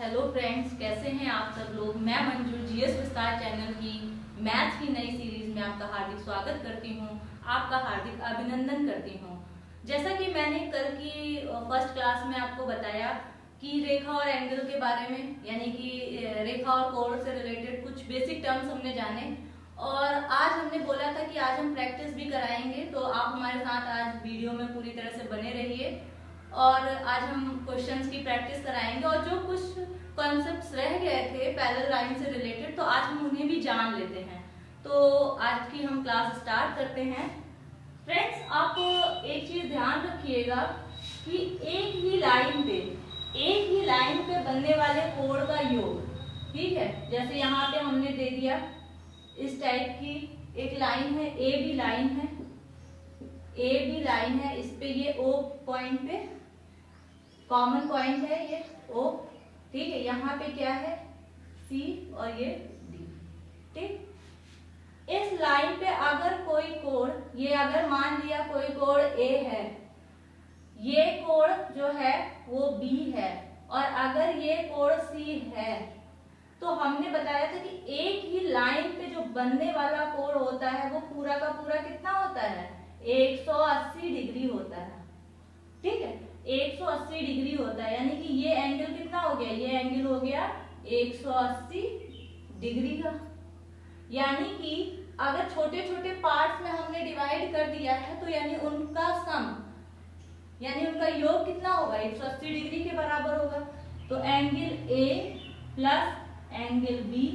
Hello friends, कैसे हैं आप सब लोग। मैं मंजू जीएस विस्तार चैनल की मैथ्स की नई सीरीज में आपका हार्दिक स्वागत करती हूं, आपका हार्दिक अभिनंदन करती हूं। जैसा कि मैंने कल की फर्स्ट क्लास में आपको बताया कि रेखा और एंगल के बारे में, यानी कि रेखा और कोण से रिलेटेड कुछ बेसिक टर्म्स हमने जाने, और आज हमने बोला था कि आज हम प्रैक्टिस भी कराएंगे। तो आप हमारे साथ आज वीडियो में पूरी तरह से बने रहिए और आज हम क्वेश्चंस की प्रैक्टिस कराएंगे। और जो कुछ कॉन्सेप्ट्स रह गए थे पैरेलल लाइन से रिलेटेड, तो आज हम उन्हें भी जान लेते हैं। तो आज की हम क्लास स्टार्ट करते हैं। फ्रेंड्स, आप एक चीज ध्यान रखिएगा कि एक ही लाइन पे बनने वाले कोण का योग, ठीक है। जैसे यहाँ पे हमने दे दिया इस टाइप की एक लाइन है, ए बी लाइन है, इस पे ये ओ पॉइंट पे कॉमन पॉइंट है, ये ओ, ठीक है। यहाँ पे क्या है, सी और ये डी, ठीक। इस लाइन पे अगर कोई कोण, ये अगर मान लिया कोई कोण ए है, ये कोण जो है वो बी है, और अगर ये कोण सी है, तो हमने बताया था कि एक ही लाइन पे जो बनने वाला कोण होता है वो पूरा का पूरा कितना होता है, 180 डिग्री होता है, ठीक है। 180 डिग्री होता है, यानी कि ये एंगल कितना हो गया, ये एंगल हो गया 180 डिग्री का। यानी कि अगर छोटे छोटे पार्ट्स में हमने डिवाइड कर दिया है, तो यानी उनका सम, यानी उनका योग कितना होगा, 180 डिग्री के बराबर होगा। तो angle A plus angle B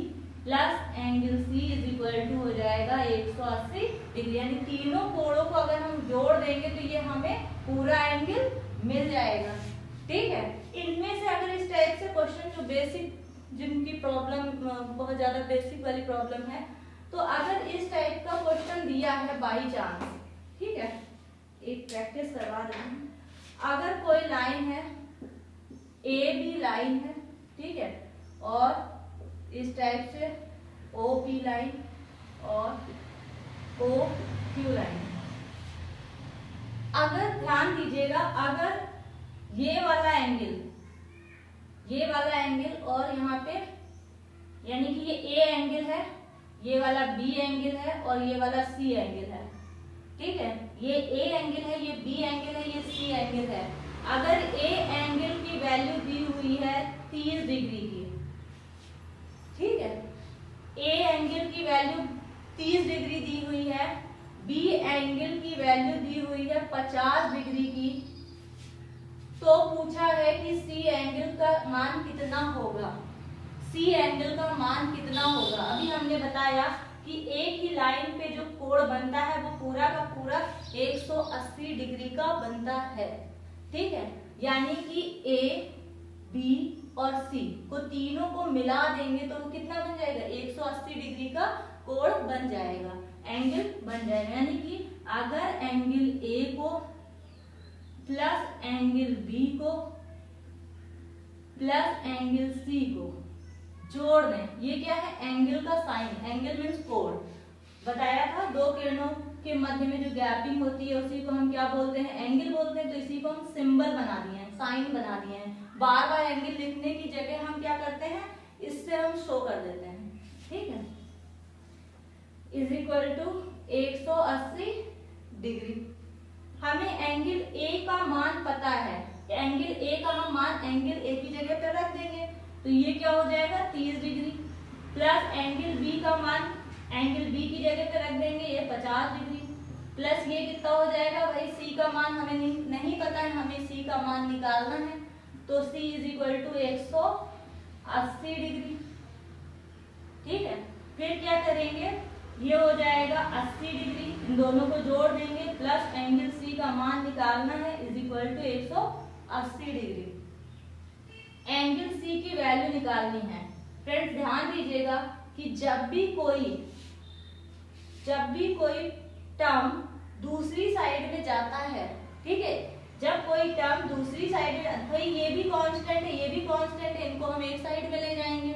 plus angle C is equal to हो जाएगा 180 डिग्री। यानी तीनों कोणों को अगर हम जोड़ देंगे तो ये हमें पूरा एंगल मिल जाएगा, ठीक है। इनमें से अगर इस टाइप से क्वेश्चन जो बेसिक, जिनकी प्रॉब्लम बहुत ज्यादा बेसिक वाली प्रॉब्लम है, तो अगर इस टाइप का क्वेश्चन दिया है बाई चांस, ठीक है, एक प्रैक्टिस करवा रही हूँ। अगर कोई लाइन है, ए बी लाइन है, ठीक है, और इस टाइप से ओ पी लाइन और ओ क्यू लाइन, अगर ध्यान दीजिएगा, अगर ये वाला एंगल और यहाँ पे, यानी कि ये ए एंगल है, ये वाला बी एंगल है और ये वाला सी एंगल है, ठीक है। ये ए एंगल है, ये बी एंगल है, ये सी एंगल है। अगर ए एंगल की वैल्यू दी हुई है 30 डिग्री की, ठीक है, ए एंगल की वैल्यू 30 डिग्री दी हुई है, बी एंगल की वैल्यू दी हुई है 50 डिग्री की, तो पूछा है कि सी एंगल का मान कितना होगा, सी एंगल का मान कितना होगा। अभी हमने बताया कि एक ही लाइन पे जो कोण बनता है वो पूरा का पूरा 180 डिग्री का बनता है, ठीक है। यानी कि ए बी और सी को तीनों को मिला देंगे तो कितना बन जाएगा, 180 डिग्री का कोण बन जाएगा, एंगल बन जाएगा। यानी कि अगर एंगल ए को प्लस एंगल बी को प्लस एंगल सी को जोड़ दें, ये क्या है, एंगल का साइन, एंगल मीन्स कोण। बताया था दो किरणों के मध्य में जो गैपिंग होती है उसी को हम क्या बोलते हैं, एंगल बोलते हैं। तो इसी को हम सिंबल बना दिए हैं, साइन बना दिए हैं। बार बार एंगल लिखने की जगह हम क्या करते हैं, इससे हम शो कर देते हैं, ठीक है। Is equal to 180 degree. हमें एंगल ए का मान पता है, एंगल ए का हम मान एंगल ए की जगह पे रख देंगे, तो ये क्या हो जाएगा 30 डिग्री, प्लस एंगल बी का मान एंगल बी की जगह पे रख देंगे, ये 50 डिग्री, प्लस ये कितना हो जाएगा, भाई सी का मान हमें नहीं पता है, हमें सी का मान निकालना है, तो सी इज इक्वल टू 180 डिग्री, ठीक है। फिर क्या करेंगे, ये हो जाएगा 80 डिग्री, इन दोनों को जोड़ देंगे, प्लस एंगल सी का मान निकालना है is equal to 180 degree. Angle C की वैल्यू निकालनी है। फ्रेंड्स, ध्यान दीजिएगा कि जब भी कोई टर्म दूसरी साइड में जाता है, ठीक है, जब कोई टर्म दूसरी साइड में, भाई ये भी कांस्टेंट है, ये भी कांस्टेंट है, इनको हम एक साइड में ले जाएंगे,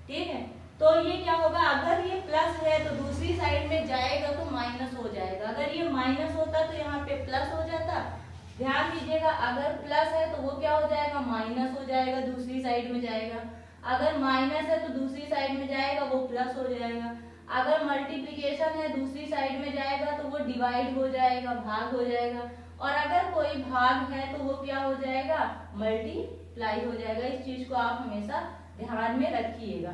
ठीक है। तो ये क्या होगा, अगर ये प्लस है तो दूसरी साइड में जाएगा तो माइनस हो जाएगा, अगर ये माइनस होता तो यहाँ पे प्लस हो जाता, ध्यान दीजिएगा, अगर प्लस है तो वो क्या हो जाएगा, माइनस हो जाएगा, दूसरी साइड में जाएगा। अगर माइनस है तो दूसरी साइड में जाएगा, वो प्लस हो जाएगा। अगर मल्टीप्लिकेशन है दूसरी साइड में जाएगा तो वो डिवाइड हो जाएगा, भाग हो जाएगा। और अगर कोई भाग है तो वो क्या हो जाएगा, मल्टीप्लाई हो जाएगा। इस चीज को आप हमेशा ध्यान में रखिएगा।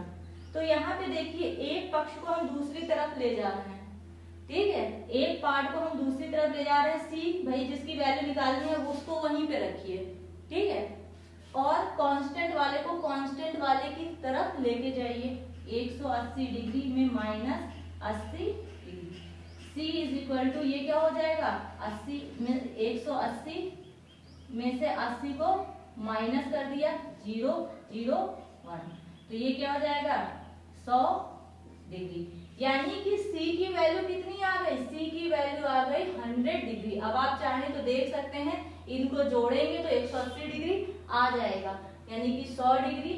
तो यहाँ पे देखिए, एक पक्ष को हम दूसरी तरफ ले जा रहे हैं, ठीक है, एक पार्ट को हम दूसरी तरफ ले जा रहे हैं। सी भाई जिसकी वैल्यू निकालनी है वो उसको वहीं पे रखिए, ठीक है, और कांस्टेंट वाले को कांस्टेंट वाले की तरफ लेके जाइए। 180 डिग्री में minus 80 degree, C is equal to, ये क्या हो जाएगा, 80 में 180 में से 80 को माइनस कर दिया, 0 0 1, तो ये क्या हो जाएगा, 100 डिग्री। यानी कि C की वैल्यू कितनी आ गई, C की वैल्यू आ गई 100 डिग्री। अब आप चाहें तो देख सकते हैं, इनको जोड़ेंगे तो 180 डिग्री आ जाएगा, यानी कि 100 डिग्री,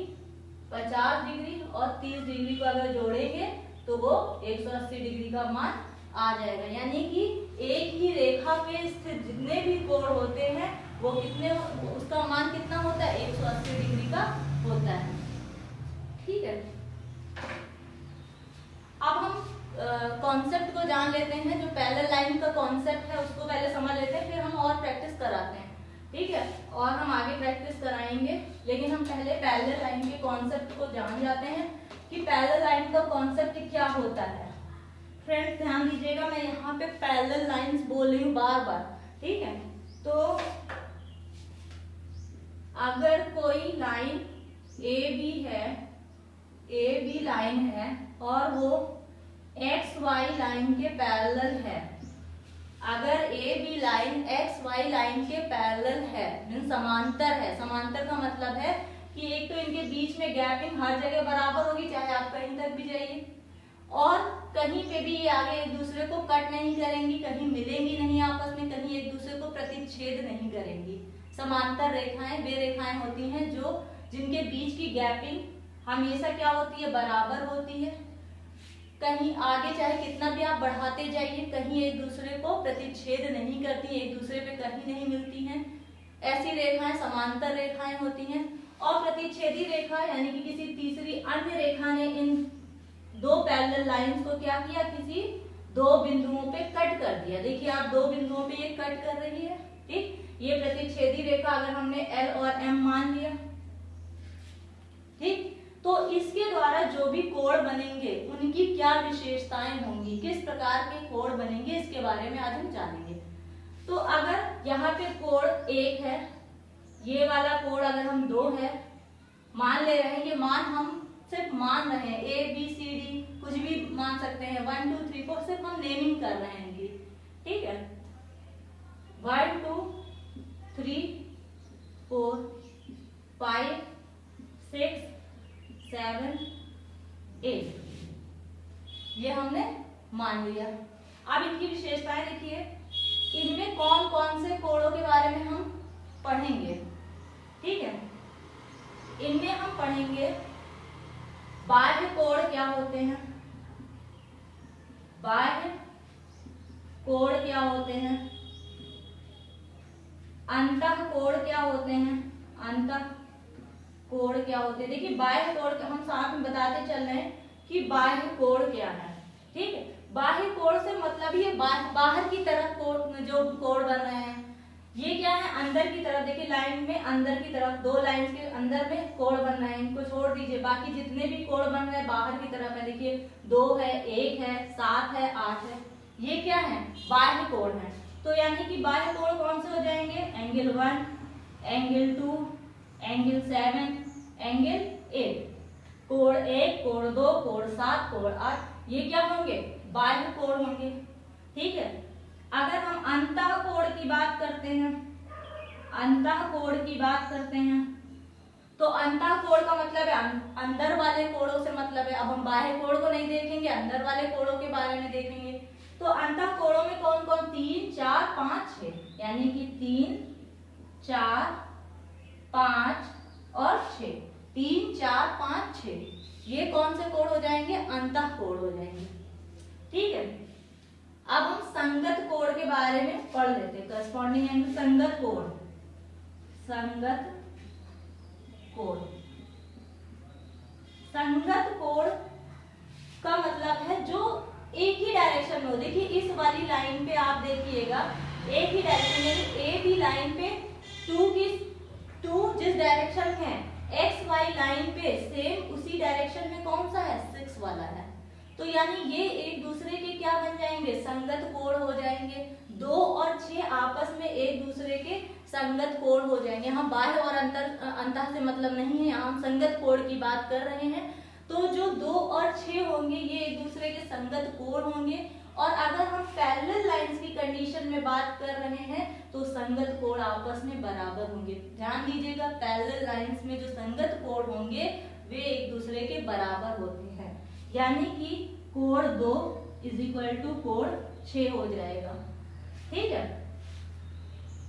50 डिग्री और 30 डिग्री को अगर जोड़ेंगे तो वो 180 डिग्री का मान आ जाएगा। यानी कि एक ही रेखा पे स्थित जितने भी कोण होते हैं वो कितने, उसका मान कितना होता है, 180 डिग्री का होता है, ठीक है। अब हम कॉन्सेप्ट को जान लेते हैं, जो पैरेलल लाइन का कॉन्सेप्ट है उसको पहले समझ लेते हैं, फिर हम और प्रैक्टिस कराते हैं, ठीक है, और हम आगे प्रैक्टिस कराएंगे। लेकिन हम पहले पैरेलल लाइन के कॉन्सेप्ट को जान जाते हैं कि पैरेलल लाइन का कॉन्सेप्ट क्या होता है। फ्रेंड्स ध्यान दीजिएगा, मैं यहाँ पे पैरेलल लाइंस बोल रही हूँ बार बार, ठीक है। तो अगर कोई लाइन ए बी है, ए बी लाइन है और वो एक्स वाई लाइन के पैरेलल है, अगर A B line X Y line के पैरेलल है, मीन समांतर है। समांतर का मतलब है कि एक तो इनके बीच में गैपिंग हर जगह बराबर होगी, चाहे आप कहीं तक भी जाइए, और कहीं पे भी ये आगे एक दूसरे को कट नहीं करेंगी, कहीं मिलेंगी नहीं आपस में, कहीं एक दूसरे को प्रतिच्छेद नहीं करेंगी। समांतर रेखाएं वे रेखाएं होती हैं जो जिनके बीच की गैपिंग हमेशा क्या होती है, बराबर होती है। कहीं आगे चाहे कितना भी आप बढ़ाते जाइए, कहीं एक दूसरे को प्रतिच्छेद नहीं करती, एक दूसरे पे कहीं नहीं मिलती हैं। ऐसी रेखाएं समांतर रेखाएं होती हैं। और प्रतिच्छेदी रेखा यानी कि किसी तीसरी अन्य रेखा ने इन दो पैरेलल लाइंस को क्या किया, किसी दो बिंदुओं पे कट कर दिया। देखिए आप दो बिंदुओं पे ये कट कर रही है, ठीक। ये प्रतिच्छेदी रेखा अगर हमने L और M मान लिया, ठीक, तो इसके द्वारा जो भी कोण बनेंगे उनकी क्या विशेषताएं होंगी, किस प्रकार के कोण बनेंगे, इसके बारे में आज हम जानेंगे। तो अगर यहाँ पे कोण 1 है, ये वाला कोण अगर हम 2 है, मान ले रहे हैं, ये मान हम सिर्फ मान रहे हैं, A B C D कुछ भी मान सकते हैं, 1 2 3 4 सिर्फ हम नेमिंग कर रहे हैं इनकी, ठीक है। 1 2 3 4 5 6 7 8 ये हमने मान लिया। अब इनकी विशेषताएं देखिए, इनमें कौन कौन से कोणों के बारे में हम पढ़ेंगे, ठीक है। इनमें हम पढ़ेंगे बाह्य कोण क्या होते हैं, बाह्य कोण क्या होते हैं, अंतः कोण क्या होते हैं, अंतः कोण क्या होते हैं। देखिए बाह्य कोण हम साथ में बताते चल रहे हैं कि बाह्य कोण क्या है, ठीक है। बाह्य कोण से मतलब ये बाहर की तरफ कोण, जो कोण बन रहे हैं ये क्या है, अंदर की तरफ। देखिए लाइन में अंदर की तरफ, दो लाइन के अंदर में कोण बन रहे हैं, इनको छोड़ दीजिए, बाकी जितने भी कोण बन रहे हैं बाहर की तरफ है। देखिए 2 है, 1 है, 7 है, 8 है, ये क्या है, बाह्य कोण है। तो यानी कि बाह्य कोण कौन से हो जाएंगे, एंगल 1, एंगल 2, एंगल 7, एंगल 8। कोण 1, कोण 2, कोण 7, कोण 8, ये क्या होंगे, बाह्य कोण होंगे, ठीक है। अगर हम अंतः कोण की बात करते हैं, अंतः कोण की बात करते हैं, तो अंतः कोण का मतलब है अंदर वाले कोणों से मतलब है। अब हम बाह्य कोण को नहीं देखेंगे, अंदर वाले कोणों के बारे में देखेंगे। तो अंतः कोणों में कौन कौन, 3 4 5 6, यानी कि 3 4 5 और 6, 3 4 5 6, ये कौन से कोण हो जाएंगे, अंतः कोण हो जाएंगे, ठीक है। अब हम संगत कोण के बारे में पढ़ लेते हैं। करस्पॉन्डिंग एंगल संगत कोण, संगत कोण, संगत कोण का मतलब है जो एक ही डायरेक्शन में हो। देखिए इस वाली लाइन पे आप देखिएगा एक ही डायरेक्शन में, ए बी लाइन पे टू जिस डायरेक्शन है एक्स वाई लाइन पे सेम उसी डायरेक्शन में कौन सा है 6 वाला है। तो यानी ये एक दूसरे के क्या बन जाएंगे संगत कोण हो जाएंगे। 2 और 6 आपस में एक दूसरे के संगत कोण हो जाएंगे। हम बाह्य और अंतः से मतलब नहीं है, यहाँ हम संगत कोण की बात कर रहे हैं। तो जो 2 और 6 होंगे ये एक दूसरे के संगत कोण होंगे। और अगर हम पैरेलल लाइंस की कंडीशन में बात कर रहे हैं तो संगत कोण आपस में बराबर होंगे। ध्यान दीजिएगा पैरेलल लाइंस में जो संगत कोण होंगे वे एक दूसरे के बराबर होते हैं। यानी कि कोण 2 = कोण 6 हो जाएगा। ठीक है,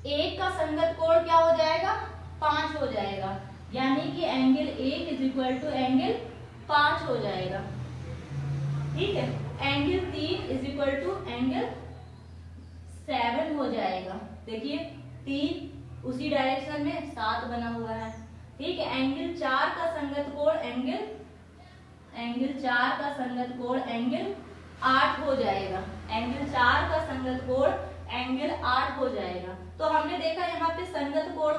एक का संगत कोण क्या हो जाएगा 5 हो जाएगा। यानी कि एंगल 1 = एंगल 5 हो जाएगा। ठीक है, एंगल 3 = एंगल 7 हो जाएगा। देखिए 3 उसी डायरेक्शन में 7 बना हुआ है। ठीक है, एंगल 4 का संगत कोण एंगल 4 का संगत कोण एंगल 8 हो जाएगा। एंगल 4 का संगत कोण एंगल 8 हो जाएगा। तो हमने देखा यहाँ पे संगत कोण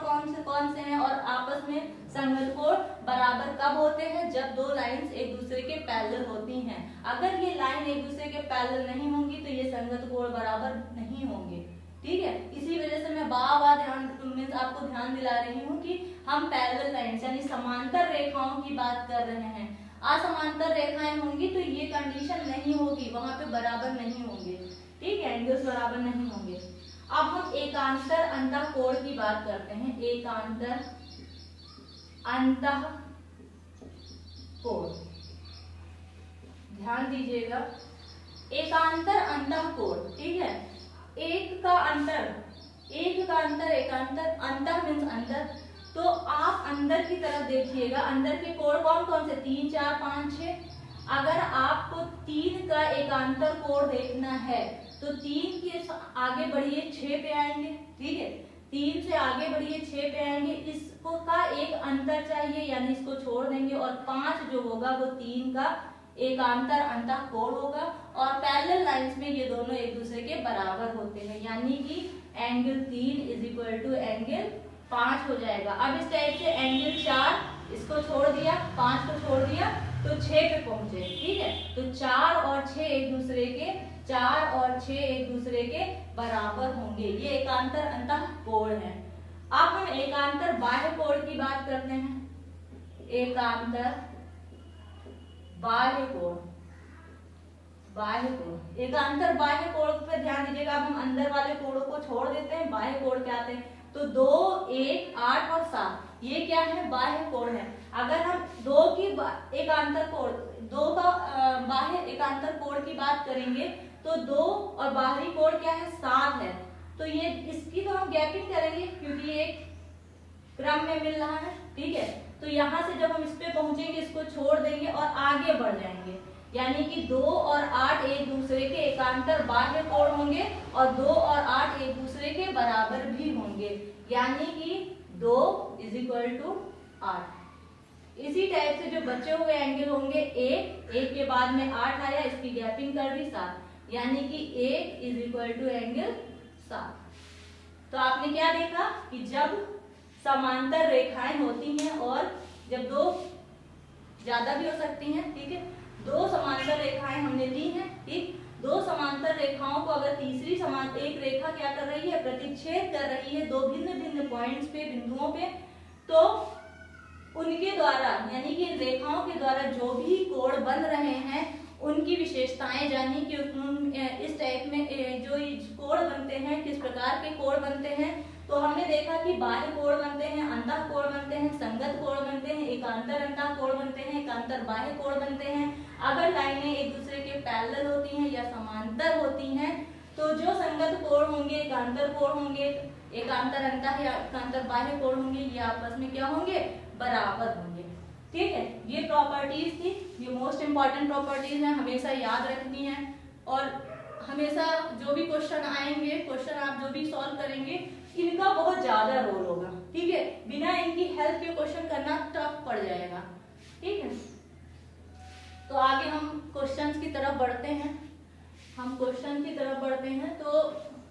कौन से हैं और आपस में संगत कोण बराबर कब होते हैं जब 2 लाइंस एक दूसरे के पैरेलल होती हैं। अगर ये लाइन एक दूसरे के पैरेलल नहीं होंगी तो ये संगत कोण बराबर नहीं होंगे। ठीक है, इसी वजह से मैं बार-बार आपको ध्यान दिला रही हूँ कि हम पैरेलल लाइंस यानी समांतर रेखाओं की बात कर रहे हैं। असमांतर रेखाएं होंगी तो ये कंडीशन नहीं होगी, वहां पे बराबर नहीं होंगे। ठीक है, एंगल्स बराबर नहीं होंगे। अब हम एकांतर अंतः कोण की बात करते हैं। एकांतर अंतः कोण, ध्यान दीजिएगा एकांतर अंतः कोण। ठीक है, एक का अंतर एकांतर अंतः मीन्स अंदर। तो आप अंदर की तरफ देखिएगा, अंदर के कोण कौन कौन से 3 4 5 6। अगर आपको 3 का एकांतर कोण देखना है तो 3 के आगे बढ़िए 6 पे आएंगे। ठीक है, 3 से आगे बढ़िए 6 पे आएंगे। इसको का एक अंतर चाहिए यानी इसको छोड़ देंगे और 5 जो होगा वो 3 का एकांतर अंतः कोण होगा। और पैरेलल लाइंस में ये दोनों एक दूसरे के बराबर होते हैं। यानी कि एंगल 3 = एंगल 5 हो जाएगा। अब इस टाइप से एंगल 4 इसको छोड़ दिया, 5 को छोड़ दिया तो 6 पे पहुंचे। ठीक है, तो 4 और 6 एक दूसरे के बराबर होंगे। ये एकांतर अंतः कोण है। अब हम एकांतर बाह्य कोण की बात करते हैं। एकांतर बाह्य कोण, एकांतर बाह्य कोण पे ध्यान दीजिएगा। अब हम अंदर वाले कोणों को छोड़ देते हैं, बाह्य कोण पे आते हैं। तो 2 1 8 और 7 ये क्या है बाह्य कोण है। अगर हम 2 की एकांतर कोण 2 का बाह्य एकांतर कोण की बात करेंगे तो 2 और बाहरी कोण क्या है 7 है। तो ये इसकी तो हम गैपिंग करेंगे क्योंकि ये क्रम में मिल रहा है। ठीक है, तो यहाँ से जब हम इस पे पहुंचेंगे इसको छोड़ देंगे और आगे बढ़ जाएंगे। यानी कि 2 और 8 एक दूसरे के एकांतर बाह्य कोण होंगे और 2 और 8 एक दूसरे के बराबर भी होंगे। यानी कि 2 = 8। इसी टाइप से जो बचे हुए एंगल होंगे 1 के बाद में 8 आया, इसकी गैपिंग कर दी 7। यानी कि 1 = एंगल 7। तो आपने क्या देखा कि जब समांतर रेखाएं होती हैं और जब 2 ज्यादा भी हो सकती हैं। ठीक है, 2 समांतर रेखाएं हमने ली हैं। ठीक, 2 समांतर रेखाओं को अगर तीसरी एक रेखा क्या कर रही है प्रतिच्छेद कर रही है 2 भिन्न भिन्न पॉइंट्स पे बिंदुओं पे, तो उनके द्वारा यानी कि इन रेखाओं के द्वारा जो भी कोण बन रहे हैं उनकी विशेषताएं जानी कि इस टाइप में जो कोण बनते हैं किस प्रकार के कोण बनते हैं। तो हमने देखा कि बाह्य कोण बनते हैं, अंतः कोण बनते हैं, संगत कोण बनते हैं, एकांतर अंतः कोण बनते हैं, एकांतर बाह्य कोण बनते हैं। अगर लाइनें एक दूसरे के पैरेलल होती हैं या समांतर होती हैं तो जो संगत कोण होंगे एकांतर कोण होंगे, एकांतर अंतः या एकांतर बाह्य कोण होंगे, ये आपस में क्या होंगे बराबर होंगे। ठीक है, ये प्रॉपर्टीज थी, ये मोस्ट इंपॉर्टेंट प्रॉपर्टीज हैं, हमेशा याद रखनी है। और हमेशा जो भी क्वेश्चन आएंगे, क्वेश्चन आप जो भी सॉल्व करेंगे, इनका बहुत ज्यादा रोल होगा, ठीक है। बिना इनकी हेल्प के क्वेश्चन करना टफ पड़ जाएगा, ठीक है। तो आगे हम क्वेश्चंस की तरफ बढ़ते हैं। तो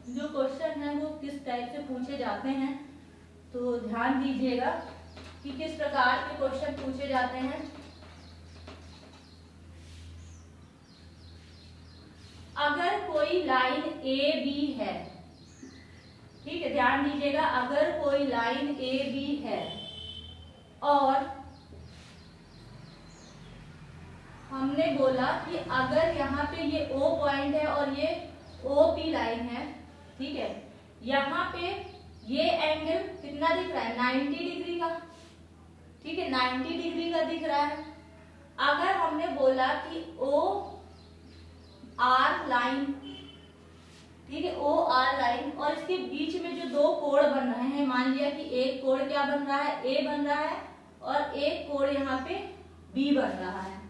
जो क्वेश्चन है वो किस टाइप से पूछे जाते हैं, तो ध्यान दीजिएगा कि किस प्रकार के क्वेश्चन पूछे जाते हैं। अगर कोई लाइन ए बी है, ठीक है, ध्यान दीजिएगा, अगर कोई लाइन ए बी है और हमने बोला कि अगर यहाँ पे ये O पॉइंट है और ये OP लाइन है, ठीक है, यहाँ पे ये एंगल कितना दिख रहा है, 90 डिग्री का, ठीक है, 90 डिग्री का दिख रहा है। अगर हमने बोला कि OR लाइन, ठीक है, OR लाइन और इसके बीच में जो दो कोण बन रहे हैं, मान लिया कि एक कोण क्या बन रहा है, A बन रहा है, और एक कोण यहाँ पे B बन रहा है,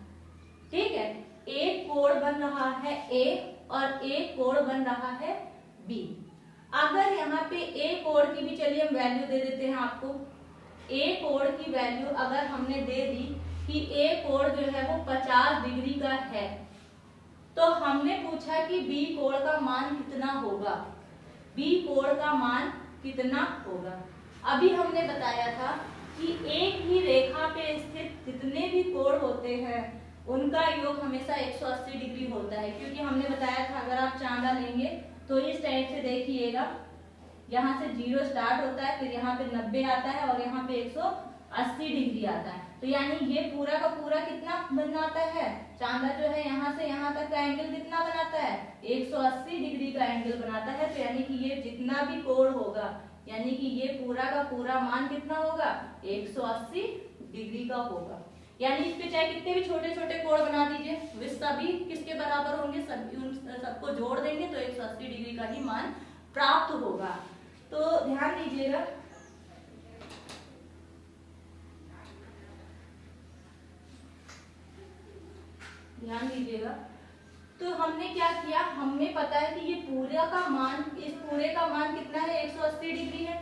ठीक है। एक कोण बन रहा है A और एक कोण बन रहा है B। अगर यहाँ पे A कोण की भी चलिए हम वैल्यू दे देते हैं आपको। A कोण की वैल्यू अगर हमने दे दी कि A कोण जो है वो 50 डिग्री का है, तो हमने पूछा कि B कोण का मान कितना होगा, B कोण का मान कितना होगा। अभी हमने बताया था कि एक ही रेखा पे स्थित जितने भी कोण होते हैं उनका योग हमेशा 180 डिग्री होता है, क्योंकि हमने बताया था अगर आप चांदा लेंगे तो इस टाइप से देखिएगा, यहाँ से 0 स्टार्ट होता है, फिर यहाँ पे 90 आता है और यहाँ पे 180 डिग्री आता है। तो यानी ये पूरा का पूरा कितना बनाता है, चांदा जो है यहाँ से यहाँ तक का एंगल कितना बनाता है, 180 डिग्री का एंगल बनाता है। तो यानी कि ये जितना भी कोण होगा, यानी कि ये पूरा का पूरा मान कितना होगा, 180 डिग्री का होगा। यानी इस पे चाहे कितने भी छोटे छोटे कोण बना दीजिए, वे सभी किसके बराबर होंगे, सबको जोड़ देंगे तो 180 डिग्री का ही मान प्राप्त होगा। तो ध्यान दीजिएगा, तो हमने क्या किया, हमें पता है कि ये पूरे का मान, इस पूरे का मान कितना है, 180 डिग्री है।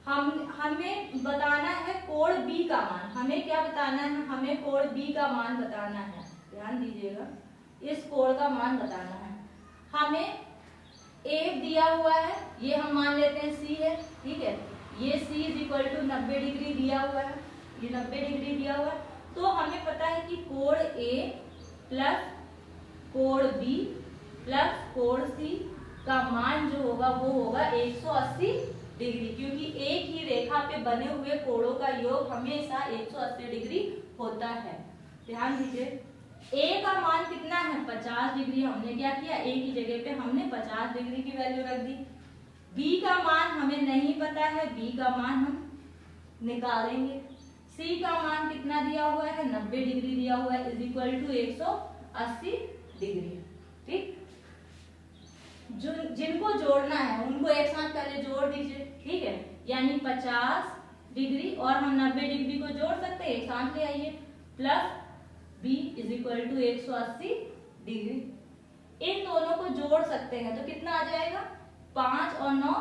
हमें बताना है कोण B का मान, हमें क्या बताना है, हमें कोण B का मान बताना है। ध्यान दीजिएगा, इस कोण का मान बताना है। हमें A दिया हुआ है, ये हम मान लेते हैं C है, ठीक है, ये C = 90 डिग्री दिया हुआ है, ये 90 डिग्री दिया हुआ है। तो हमें पता है कि कोण A प्लस कोण B प्लस कोण C का मान जो होगा वो होगा 180 डिग्री, क्योंकि एक ही रेखा पे बने हुए कोणों का योग हमेशा 180 डिग्री होता है। ध्यान दीजिए, A का मान कितना है, 50 डिग्री। हमने क्या किया, A की जगह पे हमने 50 डिग्री की वैल्यू रख दी। B का मान हमें नहीं पता है, B का मान हम निकालेंगे। C का मान कितना दिया हुआ है, 90 डिग्री दिया हुआ है, = 180 डिग्री, ठीक। जिनको जोड़ना है उनको एक साथ पहले जोड़ दीजिए, ठीक है, यानी 50 डिग्री और हम 90 डिग्री को जोड़ सकते हैं, एक साथ ले आइए, प्लस B = 180 डिग्री। इन दोनों को जोड़ सकते हैं तो कितना आ जाएगा, 5 और 9,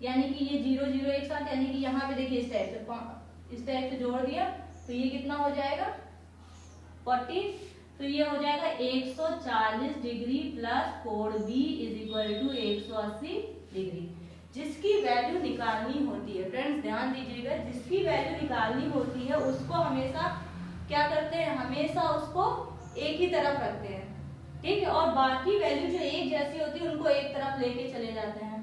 यानी कि ये 0 0 एक साथ, यानी कि यहाँ पे देखिए इस टाइप से जोड़ दिया तो ये कितना हो जाएगा, 40। तो ये हो जाएगा 140 डिग्री प्लस कोण B = 180 डिग्री। जिसकी वैल्यू निकालनी होती है, फ्रेंड्स ध्यान दीजिएगा, जिसकी वैल्यू निकालनी होती है उसको हमेशा क्या करते हैं, हमेशा उसको एक ही तरफ रखते हैं, ठीक है, और बाकी वैल्यू जो एक जैसी होती है उनको एक तरफ लेके चले जाते हैं,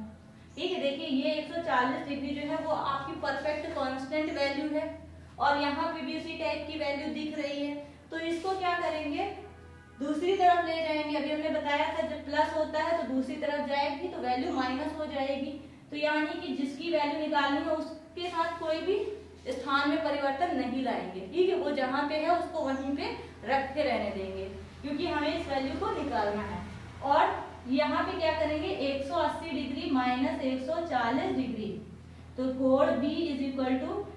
ठीक है। देखिए ये 140 डिग्री जो है वो आपकी परफेक्ट कांस्टेंट वैल्यू है और यहाँ पे भी उसी टाइप की वैल्यू दिख रही है। तो इसको क्या करेंगे, दूसरी तरफ ले जाएंगे। अभी हमने बताया था जब प्लस होता है तो दूसरी तरफ जाएगी तो वैल्यू माइनस हो जाएगी। तो यानी कि जिसकी वैल्यू निकालनी है उसके साथ कोई भी स्थान में परिवर्तन नहीं लाएंगे, ठीक है, वो जहाँ पे है उसको वहीं पे रखते रहने देंगे, क्योंकि हमें इस वैल्यू को निकालना है। और यहाँ पे क्या करेंगे, 180 डिग्री माइनस 140 डिग्री, तो कोण B =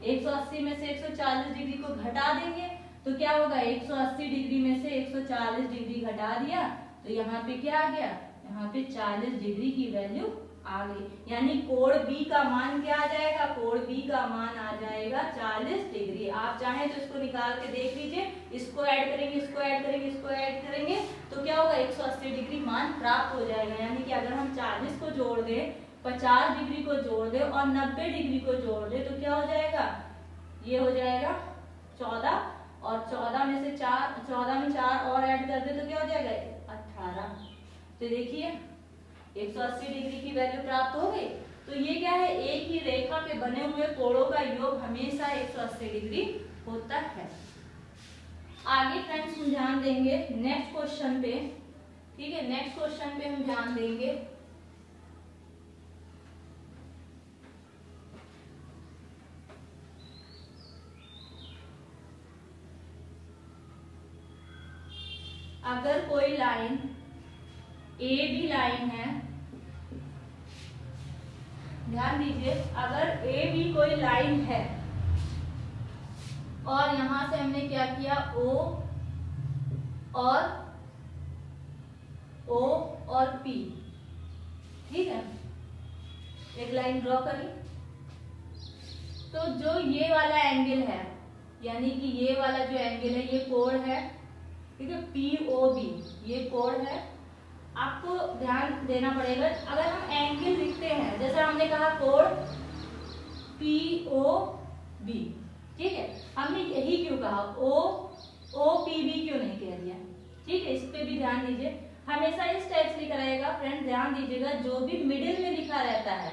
180 में से 140 डिग्री को घटा देंगे तो क्या होगा, 180 डिग्री में से 140 डिग्री घटा दिया तो यहाँ पे क्या आ गया, यहाँ पे 40 डिग्री की वैल्यू आ गई, यानी कोण बी का मान क्या आ जाएगा, कोण बी का मान आ जाएगा 40 डिग्री। आप चाहें तो इसको निकाल के देख लीजिए, इसको ऐड करेंगे, इसको ऐड करेंगे, इसको ऐड करेंगे तो क्या होगा, 180 डिग्री मान प्राप्त हो जाएगा। यानी कि अगर हम 40 को जोड़ दें, 50 डिग्री को जोड़ दें और 90 डिग्री को जोड़ दें तो क्या हो जाएगा, ये हो जाएगा 14, और 14 में से 4 और ऐड कर दे तो क्या हो जाएगा 18। तो देखिए 180 डिग्री की वैल्यू प्राप्त हो गई। तो ये क्या है, एक ही रेखा पे बने हुए कोणों का योग हमेशा 180 डिग्री होता है। आगे फ्रेंड्स हम ध्यान देंगे नेक्स्ट क्वेश्चन पे, ठीक है, नेक्स्ट क्वेश्चन पे हम ध्यान देंगे। अगर कोई लाइन ए बी लाइन है, ध्यान दीजिए, अगर ए बी कोई लाइन है और यहां से हमने क्या किया, ओ और पी, ठीक है, एक लाइन ड्रॉ करी, तो जो ये वाला एंगल है, यानी कि ये वाला जो एंगल है ये कोण है, ठीक है, POB ये कोण है। आपको ध्यान देना पड़ेगा, अगर हम एंगल लिखते हैं, जैसे हमने कहा कोण POB, ठीक है, हमने यही क्यों कहा, OPB क्यों नहीं कह दिया, ठीक है, इस पे भी ध्यान दीजिए। हमेशा इस टाइप से लिखा रहेगा, फ्रेंड ध्यान दीजिएगा, जो भी मिडिल में लिखा रहता है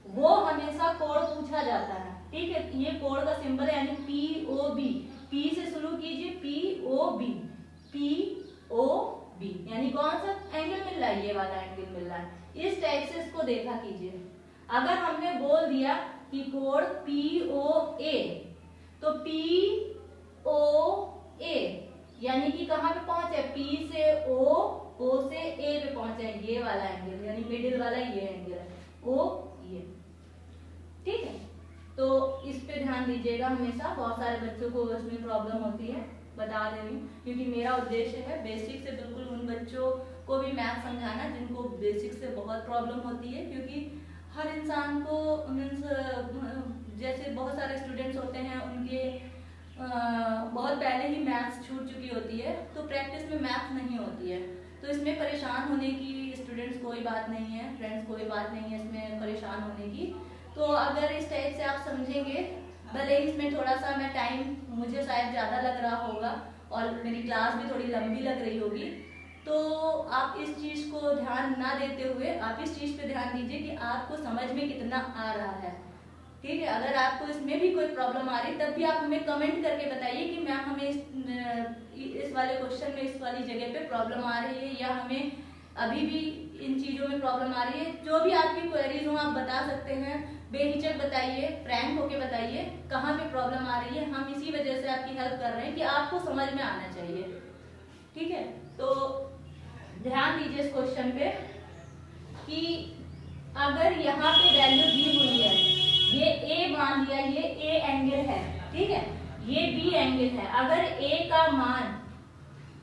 वो हमेशा कोण पूछा जाता है, ठीक है। ये कोण का सिंबल है, यानी POB, P से शुरू कीजिए, POB, POB, यानी कौन सा एंगल मिल रहा है, ये वाला एंगल मिल रहा है। इस टाइप से इसको देखा कीजिए। अगर हमने बोल दिया कि कोण POA, तो POA यानी कि कहां पे पहुंचे, P से O से A पे पहुंचे, ये वाला एंगल, यानी मिडिल वाला ये एंगल है, O ये, ठीक है। तो इस पे ध्यान दीजिएगा हमेशा, बहुत सारे बच्चों को उसमें प्रॉब्लम होती है, बता दे रही हूँ, क्योंकि मेरा उद्देश्य है बेसिक से बिल्कुल उन बच्चों को भी मैथ समझाना जिनको बेसिक से बहुत प्रॉब्लम होती है, क्योंकि हर इंसान को मीन्स जैसे बहुत सारे स्टूडेंट्स होते हैं उनके बहुत पहले ही मैथ्स छूट चुकी होती है, तो प्रैक्टिस में मैथ्स नहीं होती है, तो इसमें परेशान होने की स्टूडेंट्स कोई बात नहीं है, फ्रेंड्स कोई बात नहीं है इसमें परेशान होने की। तो अगर इस टाइप से आप समझेंगे, भले इसमें थोड़ा सा मैं टाइम मुझे शायद ज़्यादा लग रहा होगा और मेरी क्लास भी थोड़ी लंबी लग रही होगी, तो आप इस चीज़ को ध्यान ना देते हुए आप इस चीज़ पे ध्यान दीजिए कि आपको समझ में कितना आ रहा है, ठीक है। अगर आपको इसमें भी कोई प्रॉब्लम आ रही तब भी आप हमें कमेंट करके बताइए कि मैम हमें इस वाले क्वेश्चन में इस वाली जगह पे प्रॉब्लम आ रही है, या हमें अभी भी इन चीज़ों में प्रॉब्लम आ रही है। जो भी आपकी क्वेरीज हो आप बता सकते हैं, बेहिचक बताइए, फ्रैंक होके बताइए कहाँ पे प्रॉब्लम आ रही है। हम इसी वजह से आपकी हेल्प कर रहे हैं कि आपको समझ में आना चाहिए, ठीक है। तो ध्यान दीजिए इस क्वेश्चन पे कि अगर यहाँ पे वैल्यू दी हुई है, ये A मान लिया, ये A एंगल है, ठीक है, ये B एंगल है। अगर A का मान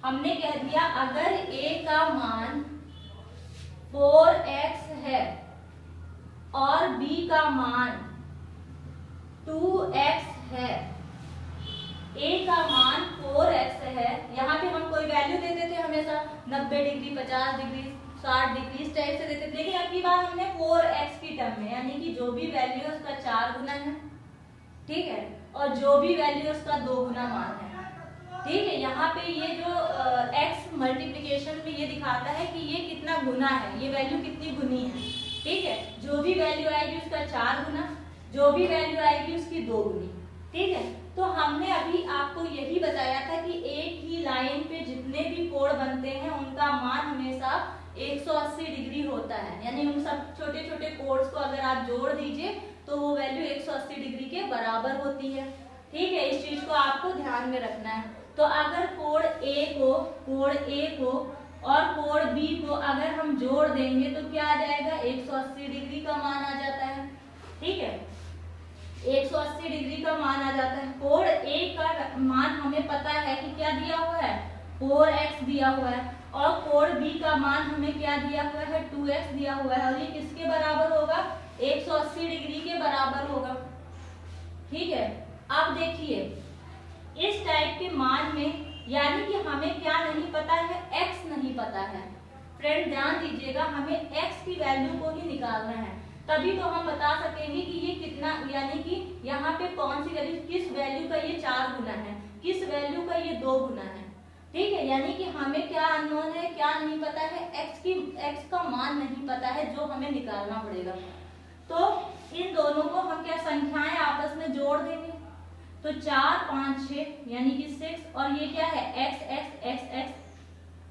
हमने कह दिया, अगर A का मान 4x है और B का मान 2x है, A का मान 4x है, यहाँ पे हम कोई वैल्यू दे देते हमेशा 90 डिग्री, 50 डिग्री, 60 डिग्री, इस टाइप से देते, लेकिन अब की बात हमने 4x की टर्म में, यानी कि जो भी वैल्यू है उसका 4 गुना है, ठीक है, और जो भी वैल्यू है उसका 2 गुना मान है, ठीक है। यहाँ पे ये जो x मल्टीप्लिकेशन में ये दिखाता है कि ये कितना गुना है, ये वैल्यू कितनी गुनी है, ठीक है। जो भी वैल्यू आएगी उसका 4 गुना, जो भी वैल्यू आएगी उसकी 2 गुनी, ठीक है। तो हमने अभी आपको यही बताया था कि एक ही लाइन पे जितने भी कोण बनते हैं उनका मान हमेशा 180 डिग्री होता है, यानी उन सब छोटे छोटे कोड्स को अगर आप जोड़ दीजिए तो वो वैल्यू 180 डिग्री के बराबर होती है, ठीक है। इस चीज को आपको ध्यान में रखना है। तो अगर कोण A को और कोण B को अगर हम जोड़ देंगे तो क्या आ जाएगा, 180 डिग्री का मान आ जाता है, ठीक है, 180 डिग्री का मान आ जाता है। कोण A का मान हमें पता है कि क्या दिया हुआ है, 4x दिया हुआ है और कोण B का मान हमें क्या दिया हुआ है 2x दिया हुआ है और ये किसके बराबर होगा 180 डिग्री के बराबर होगा। ठीक है, अब देखिए इस टाइप के मान में यानी कि हमें क्या नहीं पता है x नहीं पता है। फ्रेंड ध्यान दीजिएगा, हमें x की वैल्यू को ही निकालना है, तभी तो हम बता सकेंगे कि ये कितना यानी कि यहाँ पे कौन सी वैल्यू किस वैल्यू का ये 4 गुना है, किस वैल्यू का ये 2 गुना है। ठीक है, यानी कि हमें क्या अननोन है, क्या नहीं पता है, x का मान नहीं पता है जो हमें निकालना पड़ेगा। तो इन दोनों को हम क्या संख्याएं आपस में जोड़ देंगे, तो 4 5 6 यानी कि 6 और ये क्या है x।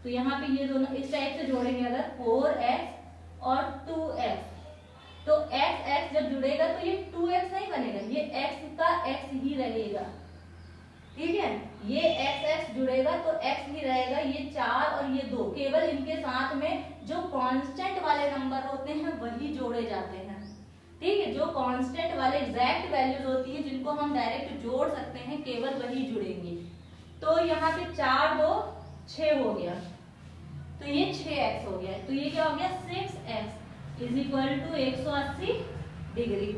तो यहाँ पे ये दोनों इस टाइप से जोड़ेंगे अगर 4x और 2x, तो x जब जुड़ेगा तो ये 2x नहीं बनेगा, ये x का x ही रहेगा। ठीक है, ये x जुड़ेगा तो x ही रहेगा, ये 4 और ये 2 केवल इनके साथ में जो कांस्टेंट वाले नंबर होते हैं वही जोड़े जाते हैं। ठीक है, जो कांस्टेंट वाले एग्जैक्ट वैल्यूज होती है जिनको हम डायरेक्ट जोड़ सकते हैं केवल वही जुड़ेंगे। तो यहाँ पे 4 2 6 हो गया, तो ये 6x हो गया, तो ये क्या हो गया 6x is equal to 180 degree.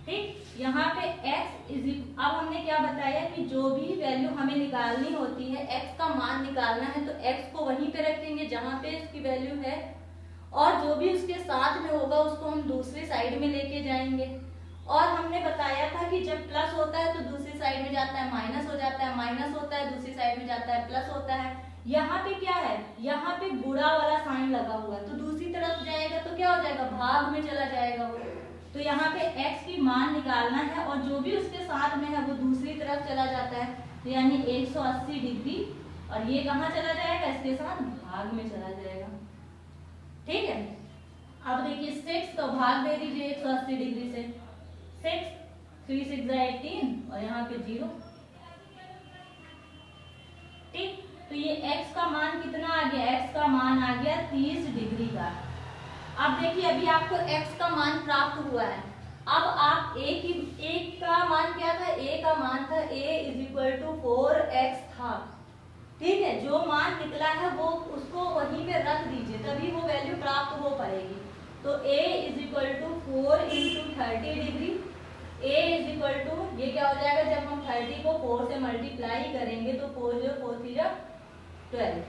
ठीक, यहाँ पे x इज अब हमने क्या बताया कि जो भी वैल्यू हमें निकालनी होती है x का मान निकालना है तो x को वहीं पे रखेंगे जहां पे इसकी वैल्यू है और जो भी उसके साथ में होगा उसको हम दूसरी साइड में लेके जाएंगे। और हमने बताया था कि जब प्लस होता है तो दूसरी साइड में जाता है माइनस हो जाता है, माइनस होता है दूसरी साइड में जाता है प्लस होता है। यहाँ पे क्या है, यहाँ पे गुणा वाला साइन लगा हुआ है तो दूसरी तरफ जाएगा तो क्या हो जाएगा भाग में चला जाएगा वो। तो यहाँ पे x की मान निकालना है और जो भी उसके साथ में है वो दूसरी तरफ चला जाता है, तो यानी 180 डिग्री और ये कहाँ चला जाएगा इसके साथ भाग में चला जाएगा। ठीक है, अब देखिए 6 तो भाग दे दीजिए 180 डिग्री से, 6 3 6 18 और यहाँ पे 0। ठीक, तो ये x का मान कितना आ गया, x का मान आ गया 30 डिग्री का। अब देखिए अभी आपको x का मान प्राप्त हुआ है, अब आप a का मान क्या था, a का मान था a is equal to 4x था। ठीक है, जो मान निकला है वो उसको वहीं पे रख दीजिए तभी वो वैल्यू प्राप्त हो पाएगी। तो a is equal to 4 into 30 degree, a is equal to ये क्या हो जाएगा जब हम 30 को 4 से मल्टीप्लाई करेंगे तो 4 0 4 3 12,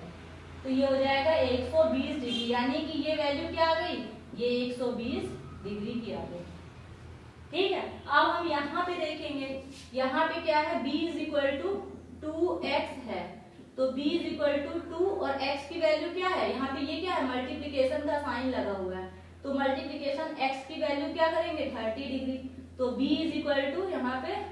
तो ये हो जाएगा 120 डिग्री, यानी कि ये वैल्यू क्या आ गई, ये 120 डिग्री की आ गई। ठीक है, अब हम यहाँ पे देखेंगे, यहाँ पे क्या है b is equal to 2x है, तो b इज इक्वल टू 2 और x की वैल्यू क्या है, यहाँ पे ये क्या है मल्टीप्लिकेशन का साइन लगा हुआ है, तो मल्टीप्लिकेशन x की वैल्यू क्या करेंगे 30 डिग्री, तो b इज इक्वल टू यहाँ पे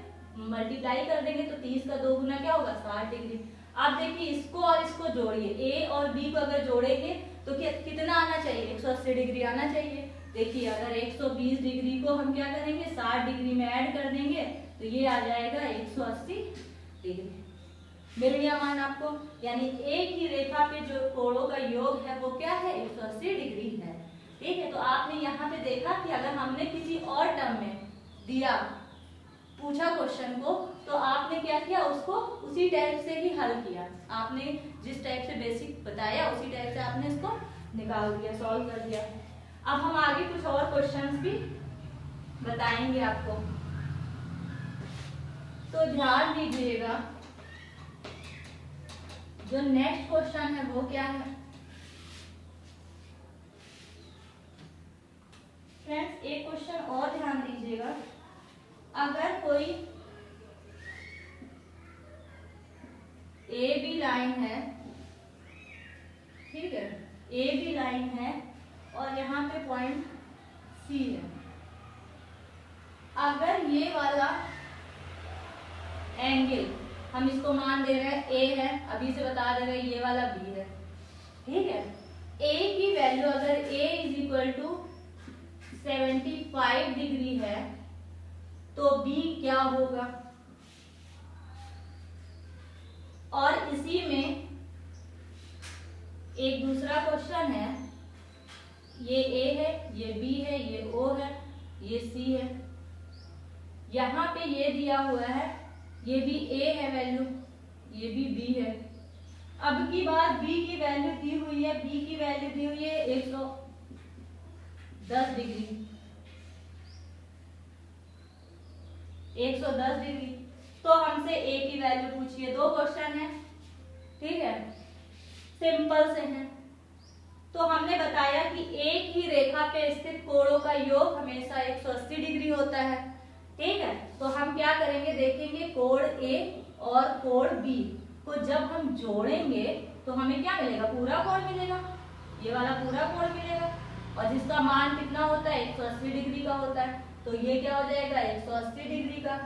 मल्टीप्लाई कर देंगे तो 30 का 2 गुना क्या होगा 60 डिग्री। आप देखिए इसको और इसको जोड़िए, a और b को अगर जोड़ेंगे तो कितना आना चाहिए 180 डिग्री आना चाहिए। देखिए अगर 120 डिग्री को हम क्या करेंगे 60 डिग्री में ऐड कर देंगे तो ये आ जाएगा 180 डिग्री। मिल गया मान आपको, यानी एक ही रेखा पे जो कोणों का योग है वो क्या है 180 डिग्री है। ठीक है, तो आपने यहाँ पे देखा कि अगर हमने किसी और टर्म में दिया पूछा क्वेश्चन को तो आपने क्या किया उसको उसी टाइप से ही हल किया, आपने जिस टाइप से बेसिक बताया उसी टाइप से आपने इसको निकाल दिया, सॉल्व कर दिया। अब हम आगे कुछ और क्वेश्चंस भी बताएंगे आपको, तो ध्यान दीजिएगा। जो नेक्स्ट क्वेश्चन है वो क्या है फ्रेंड्स, एक क्वेश्चन और ध्यान दीजिएगा। अगर कोई ए बी लाइन है, ठीक है ए बी लाइन है और यहाँ पे पॉइंट सी है, अगर ये वाला एंगल हम इसको मान दे रहे हैं ए है, अभी से बता दे रहे हैं ये वाला बी है। ठीक है, ए की वैल्यू अगर ए इज इक्वल टू 75 डिग्री है तो बी क्या होगा, और इसी में एक दूसरा क्वेश्चन है, ये ए है, ये बी है, ये ओ है, ये सी है, यहाँ पे ये दिया हुआ है, ये भी ए है वैल्यू, ये भी बी है। अब की बात बी की वैल्यू दी हुई है, बी की वैल्यू दी हुई है 110 डिग्री, 110 डिग्री। तो हमसे ए की वैल्यू पूछिए, दो क्वेश्चन है, ठीक है, सिंपल से हैं। तो हमने बताया कि एक ही रेखा पे स्थित कोणों का योग हमेशा 180 डिग्री होता है, ठीक है। तो हम क्या करेंगे, देखेंगे कोण ए और कोण बी को जब हम जोड़ेंगे तो हमें क्या मिलेगा, पूरा कोण मिलेगा, ये वाला पूरा कोण मिलेगा, और जिसका मान कितना होता है 180 डिग्री का होता है। तो ये क्या हो जाएगा 180 डिग्री का।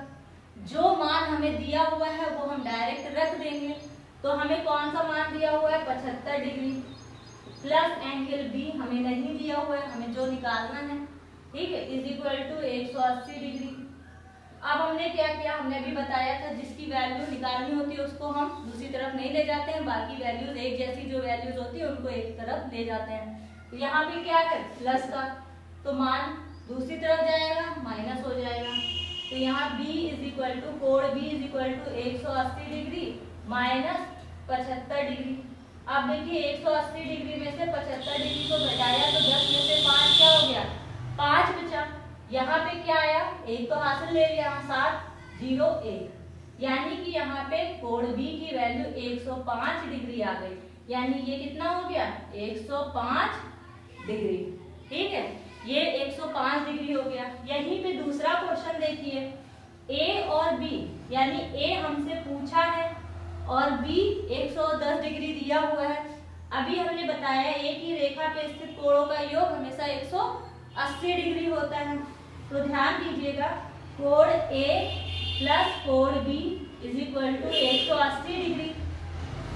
जो मान हमें दिया हुआ है वो हम डायरेक्ट रख देंगे। तो हमें कौन सा मान दिया हुआ है 75 डिग्री, प्लस एंगल बी हमें नहीं दिया हुआ है, हमें जो निकालना है, ठीक है, इज इक्वल टू 180 डिग्री। अब हमने क्या किया, हमने भी बताया था जिसकी वैल्यू निकालनी होती है उसको हम दूसरी तरफ नहीं ले जाते हैं, बाकी वैल्यूज एक जैसी जो वैल्यूज होती है उनको एक तरफ ले जाते हैं। तो यहाँ पे क्या है प्लस का, तो मान दूसरी तरफ जाएगा माइनस हो जाएगा। तो यहाँ b इज इक्वल टू कोण b is equal to 180 degree minus 75 degree. अब देखिए 180 डिग्री में से 75 डिग्री को घटाया तो 10 में से 5 क्या हो गया, 5 बचा। यहाँ पे क्या आया, एक तो हासिल ले लिया, 7 0 1, यानी कि यहाँ पे कोण B की वैल्यू 105 डिग्री आ गई, यानी ये कितना हो गया 105 डिग्री, ठीक है, ये 105 डिग्री हो गया। यहीं पे दूसरा क्वेश्चन देखिए, A और B, यानी A हमसे पूछा है और B 110 डिग्री दिया हुआ है। अभी हमने बताया एक ही रेखा पे स्थित कोणों का योग हमेशा 180 डिग्री होता है। तो ध्यान दीजिएगा कोण A प्लस कोण B is equal to 180 degree.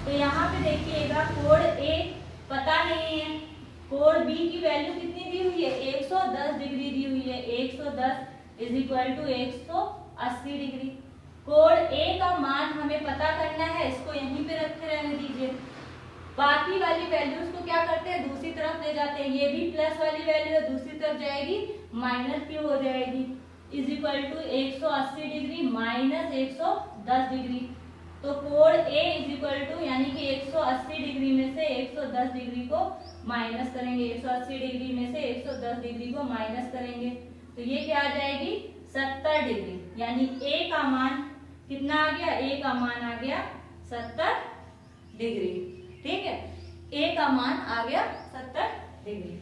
तो यहाँ पे देखिएगा कोण A पता नहीं है, कोण B की वैल्यू कितनी दी हुई है 110 डिग्री दी हुई है, 110 इज इक्वल टू 180 डिग्री। कोण A का मान हमें पता करना है, इसको यहीं पे रखे रहने दीजिए। बाकी वाली वैल्यूज को क्या करते हैं दूसरी तरफ ले जाते हैं, ये भी प्लस वाली वैल्यू है दूसरी तरफ जाएगी माइनस की हो जाएगी, is equal to 180 degree minus 110 degree. तो कोण A इज इक्वल टू यानी कि 180 डिग्री में से 110 डिग्री को माइनस करेंगे, 180 डिग्री में से 110 डिग्री को माइनस करेंगे तो ये क्या आ जाएगी 70 डिग्री, यानी A का मान कितना आ गया, A का मान आ गया 70 डिग्री, ठीक है, A का मान आ गया 70 डिग्री।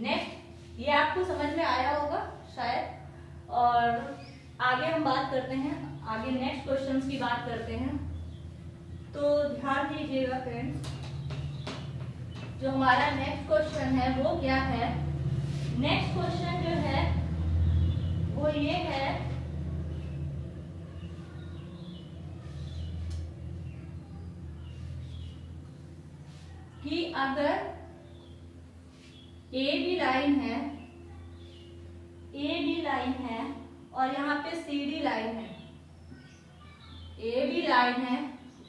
नेक्स्ट, ये आपको समझ में आया होगा शायद, और आगे हम बात करते हैं, आगे नेक्स्ट क्वेश्चंस की बात करते हैं। तो ध्यान दीजिएगा फ्रेंड्स, जो हमारा नेक्स्ट क्वेश्चन है वो क्या है, नेक्स्ट क्वेश्चन जो है वो ये है कि अगर ए बी लाइन है, ए बी लाइन है और यहाँ पे सी डी लाइन है, ए बी लाइन है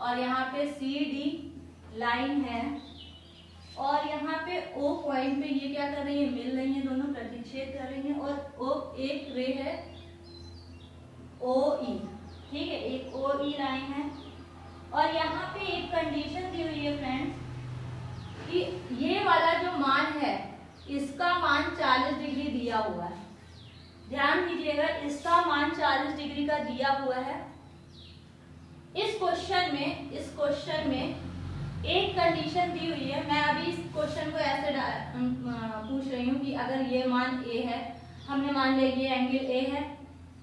और यहाँ पे सी डी लाइन है, और यहाँ पे ओ पॉइंट पे ये क्या कर रही है, मिल रही है, दोनों प्रतिच्छेद कर रही हैं, और ओ एक रे है ओ ई, ठीक है, एक ओ ई लाइन है, और यहाँ पे एक कंडीशन दी हुई है फ्रेंड्स कि ये वाला जो मान है इसका मान 40 डिग्री दिया हुआ है। ध्यान दीजिएगा, इसका मान 40 डिग्री का दिया हुआ है। इस क्वेश्चन में एक कंडीशन दी हुई है। मैं अभी इस क्वेश्चन को ऐसे पूछ रही हूँ कि अगर ये मान A है, हमने मान लिया ये एंगल A है,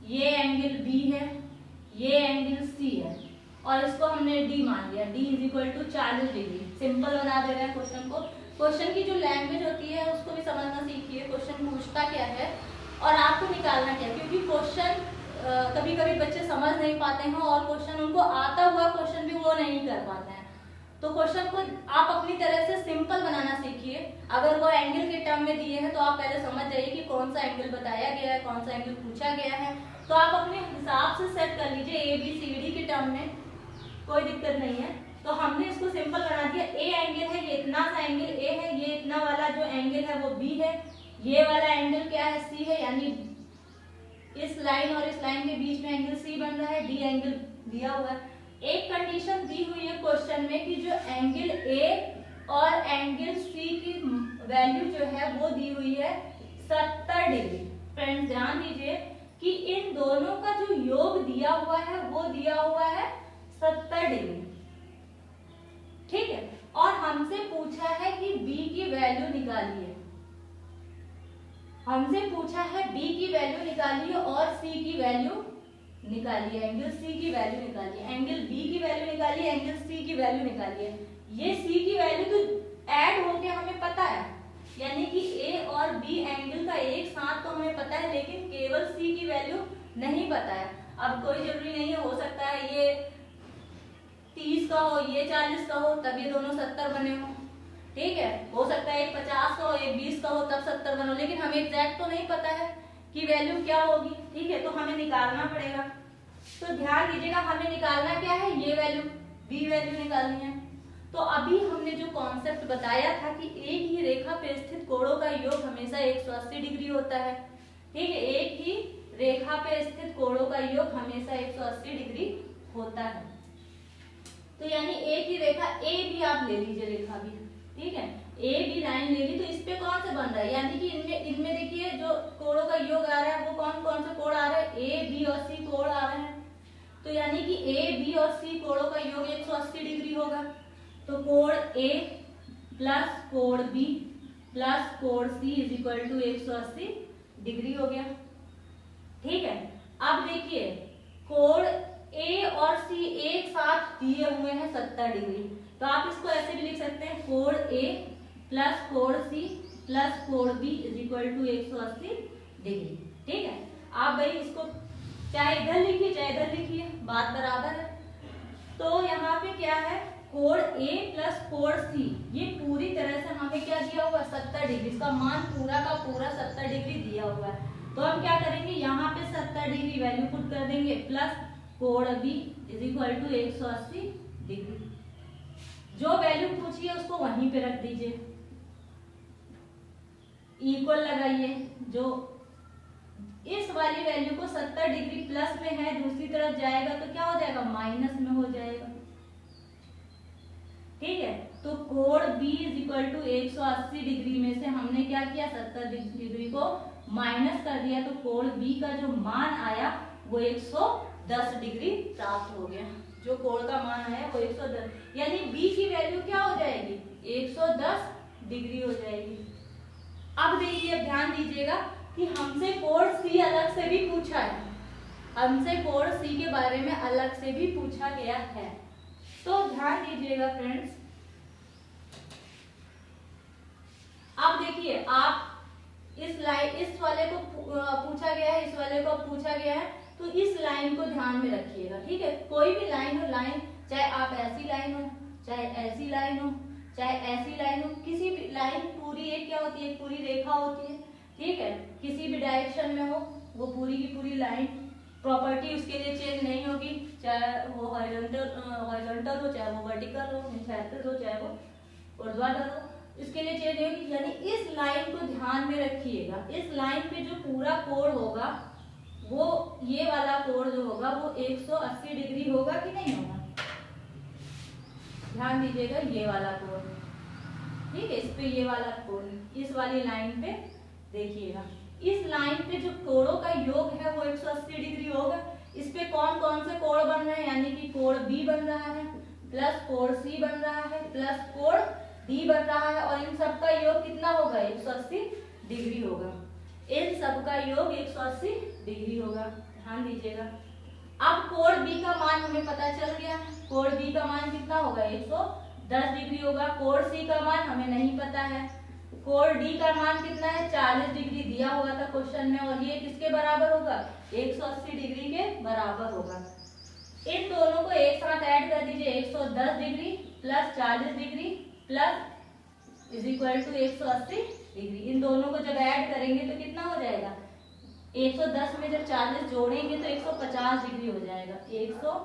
ये एंगल B है, ये एंगल C है, और इसको हमने D मान लिया, D is equal to 40 degree. Simple बना दे रहे हैं क्वेश्चन को। क्वेश्चन की जो लैंग्वेज होती है उसको भी समझना सीखिए, क्वेश्चन पूछता क्या है और आपको निकालना क्या है, क्योंकि क्वेश्चन कभी कभी बच्चे समझ नहीं पाते हैं और क्वेश्चन उनको आता हुआ क्वेश्चन भी वो नहीं कर पाते हैं। तो क्वेश्चन को आप अपनी तरह से सिंपल बनाना सीखिए। अगर वो एंगल के टर्म में दिए हैं तो आप पहले समझ जाइए कि कौन सा एंगल बताया गया है, कौन सा एंगल पूछा गया है, तो आप अपने हिसाब से सेट कर लीजिए। ए बी सी डी के टर्म में कोई दिक्कत नहीं है। तो हमने इसको सिंपल बना दिया, ए एंगल है, ये इतना सा एंगल ए है, ये इतना वाला जो एंगल है वो बी है, ये वाला एंगल क्या है सी है, यानी इस लाइन और इस लाइन के बीच में एंगल सी बन रहा है, डी एंगल दिया हुआ है। एक कंडीशन दी हुई है क्वेश्चन में कि जो एंगल ए और एंगल सी की वैल्यू जो है वो दी हुई है 70 डिग्री। फ्रेंड्स ध्यान दीजिए कि इन दोनों का जो योग दिया हुआ है वो दिया हुआ है 70 डिग्री, ठीक है। और हमसे पूछा है कि बी की वैल्यू निकालिए, हमसे पूछा है बी की वैल्यू निकालिए और सी की वैल्यू निकालिए, एंगल सी की वैल्यू निकालिए, एंगल बी की वैल्यू निकालिए, एंगल सी की वैल्यू निकालिए। ये सी की वैल्यू तो ऐड होके हमें पता है, यानी कि ए और बी एंगल का एक साथ तो हमें पता है, लेकिन केवल सी की वैल्यू नहीं पता है। अब कोई जरूरी नहीं है, हो सकता है ये 30 का हो, ये 40 का हो, तब ये दोनों 70 बने हो, ठीक है। हो सकता है एक 50 का हो, एक 20 का हो, तब 70 बनो, लेकिन हमें एग्जैक्ट तो नहीं पता है कि वैल्यू क्या होगी, ठीक है। तो हमें निकालना पड़ेगा। तो ध्यान दीजिएगा, हमें निकालना क्या है, ये वैल्यू, बी वैल्यू निकालनी है। तो अभी हमने जो कॉन्सेप्ट बताया था कि एक ही रेखा पे स्थित कोणों का योग हमेशा 180 डिग्री होता है, ठीक है। एक ही रेखा पे स्थित कोणों का योग हमेशा 180 डिग्री होता है। तो यानी एक ही रेखा ए भी आप ले लीजिए, रेखा भी, ठीक है। ए बी लाइन ले ली, तो इस पे कौन से बन रहा है, यानी कि इनमें देखिए जो कोणों का योग आ रहा है वो कौन कौन से कोण आ रहा है, ए बी और सी कोण आ रहे हैं। तो यानी कि ए बी और सी कोणों का योग 180 डिग्री होगा। तो कोण ए प्लस कोण बी प्लस कोण सी इज इक्वल टू 180 डिग्री हो गया, ठीक है। अब देखिए कोण ए और सी एक साथ दिए हुए हैं 70 डिग्री, तो आप इसको ऐसे भी लिख सकते हैं, कोण ए प्लस कोण सी प्लस कोण B is equal to 180 degree, ठीक है। आप भाई इसको चाहे इधर लिखिए चाहे इधर लिखिए, बात बराबर है। तो यहाँ पे क्या है, कोण ए प्लस कोण सी, ये पूरी तरह से हमें क्या दिया हुआ है 70 डिग्री, इसका मान पूरा का पूरा 70 डिग्री दिया हुआ है। तो हम क्या करेंगे, यहाँ पे 70 डिग्री वैल्यू पुट कर देंगे, प्लस कोण B is equal to 180 degree. जो वैल्यू पूछिए उसको वहीं पे रख दीजिए, इक्वल लगाइए। जो इस वाली वैल्यू को 70 डिग्री प्लस में है, दूसरी तरफ जाएगा तो क्या हो जाएगा, माइनस में हो जाएगा, ठीक है। तो कोण B is equal to 180 degree में से हमने क्या किया, 70 डिग्री को माइनस कर दिया, तो कोण B का जो मान आया वो 110 डिग्री प्राप्त हो गया। जो कोण का मान आया वो 110, यानी B की वैल्यू क्या हो जाएगी, 110 डिग्री हो जाएगी। अब देखिए ध्यान दीजिएगा कि हमसे कोण C अलग से भी पूछा है, हमसे कोण C के बारे में अलग से भी पूछा गया है। तो ध्यान दीजिएगा फ्रेंड्स, अब देखिए आप इस वाले को पूछा गया है, इस वाले को पूछा गया है, तो इस लाइन को ध्यान में रखिएगा, ठीक है। कोई भी लाइन हो, लाइन चाहे आप ऐसी लाइन हो, चाहे ऐसी लाइन हो, चाहे ऐसी लाइन हो, किसी भी लाइन पूरी एक क्या होती है, पूरी रेखा होती है, ठीक है। किसी भी डायरेक्शन में हो वो पूरी की पूरी लाइन, प्रॉपर्टी उसके लिए चेंज नहीं होगी, चाहे वो हॉरिजॉन्टल हो, चाहे वो वर्टिकल हो, क्षैतिज हो, चाहे वो ऊर्ध्वाधर हो, इसके लिए चेंज नहीं होगी। यानी इस लाइन को ध्यान में रखिएगा, इस लाइन पे जो पूरा कोण होगा वो ये वाला कोण जो होगा वो 180 डिग्री होगा कि नहीं होगा, ध्यान दीजिएगा, ये वाला कोण, ठीक है। इस पे ये वाला कोण, इस वाली लाइन पे देखिएगा, इस लाइन पे जो कोणों का योग है वो 180 डिग्री होगा। इस पे कौन कौन से कोण बन रहे हैं, यानी कि कोण B बन रहा है, प्लस कोण C बन रहा है, प्लस कोण D बन रहा है, और इन सब का योग कितना होगा, 180 डिग्री होगा। इन सब का योग 180 डिग्री होगा, ध्यान दीजिएगा। अब कोण B का मान हमें पता चल गया, कोण B का मान कितना होगा, 110 डिग्री होगा। कोण C का मान हमें नहीं पता है। कोण D का मान कितना है, 40 डिग्री दिया हुआ था क्वेश्चन में, और ये किसके बराबर होगा, 180 डिग्री के बराबर होगा। इन दोनों को एक साथ ऐड कर दीजिए, 110 degree plus 40 degree plus is equal to 180 degree. इन दोनों को जब ऐड करेंगे तो कितना हो जाएगा, 110 में जब 40 जोड़ेंगे तो 150 डिग्री हो जाएगा। 100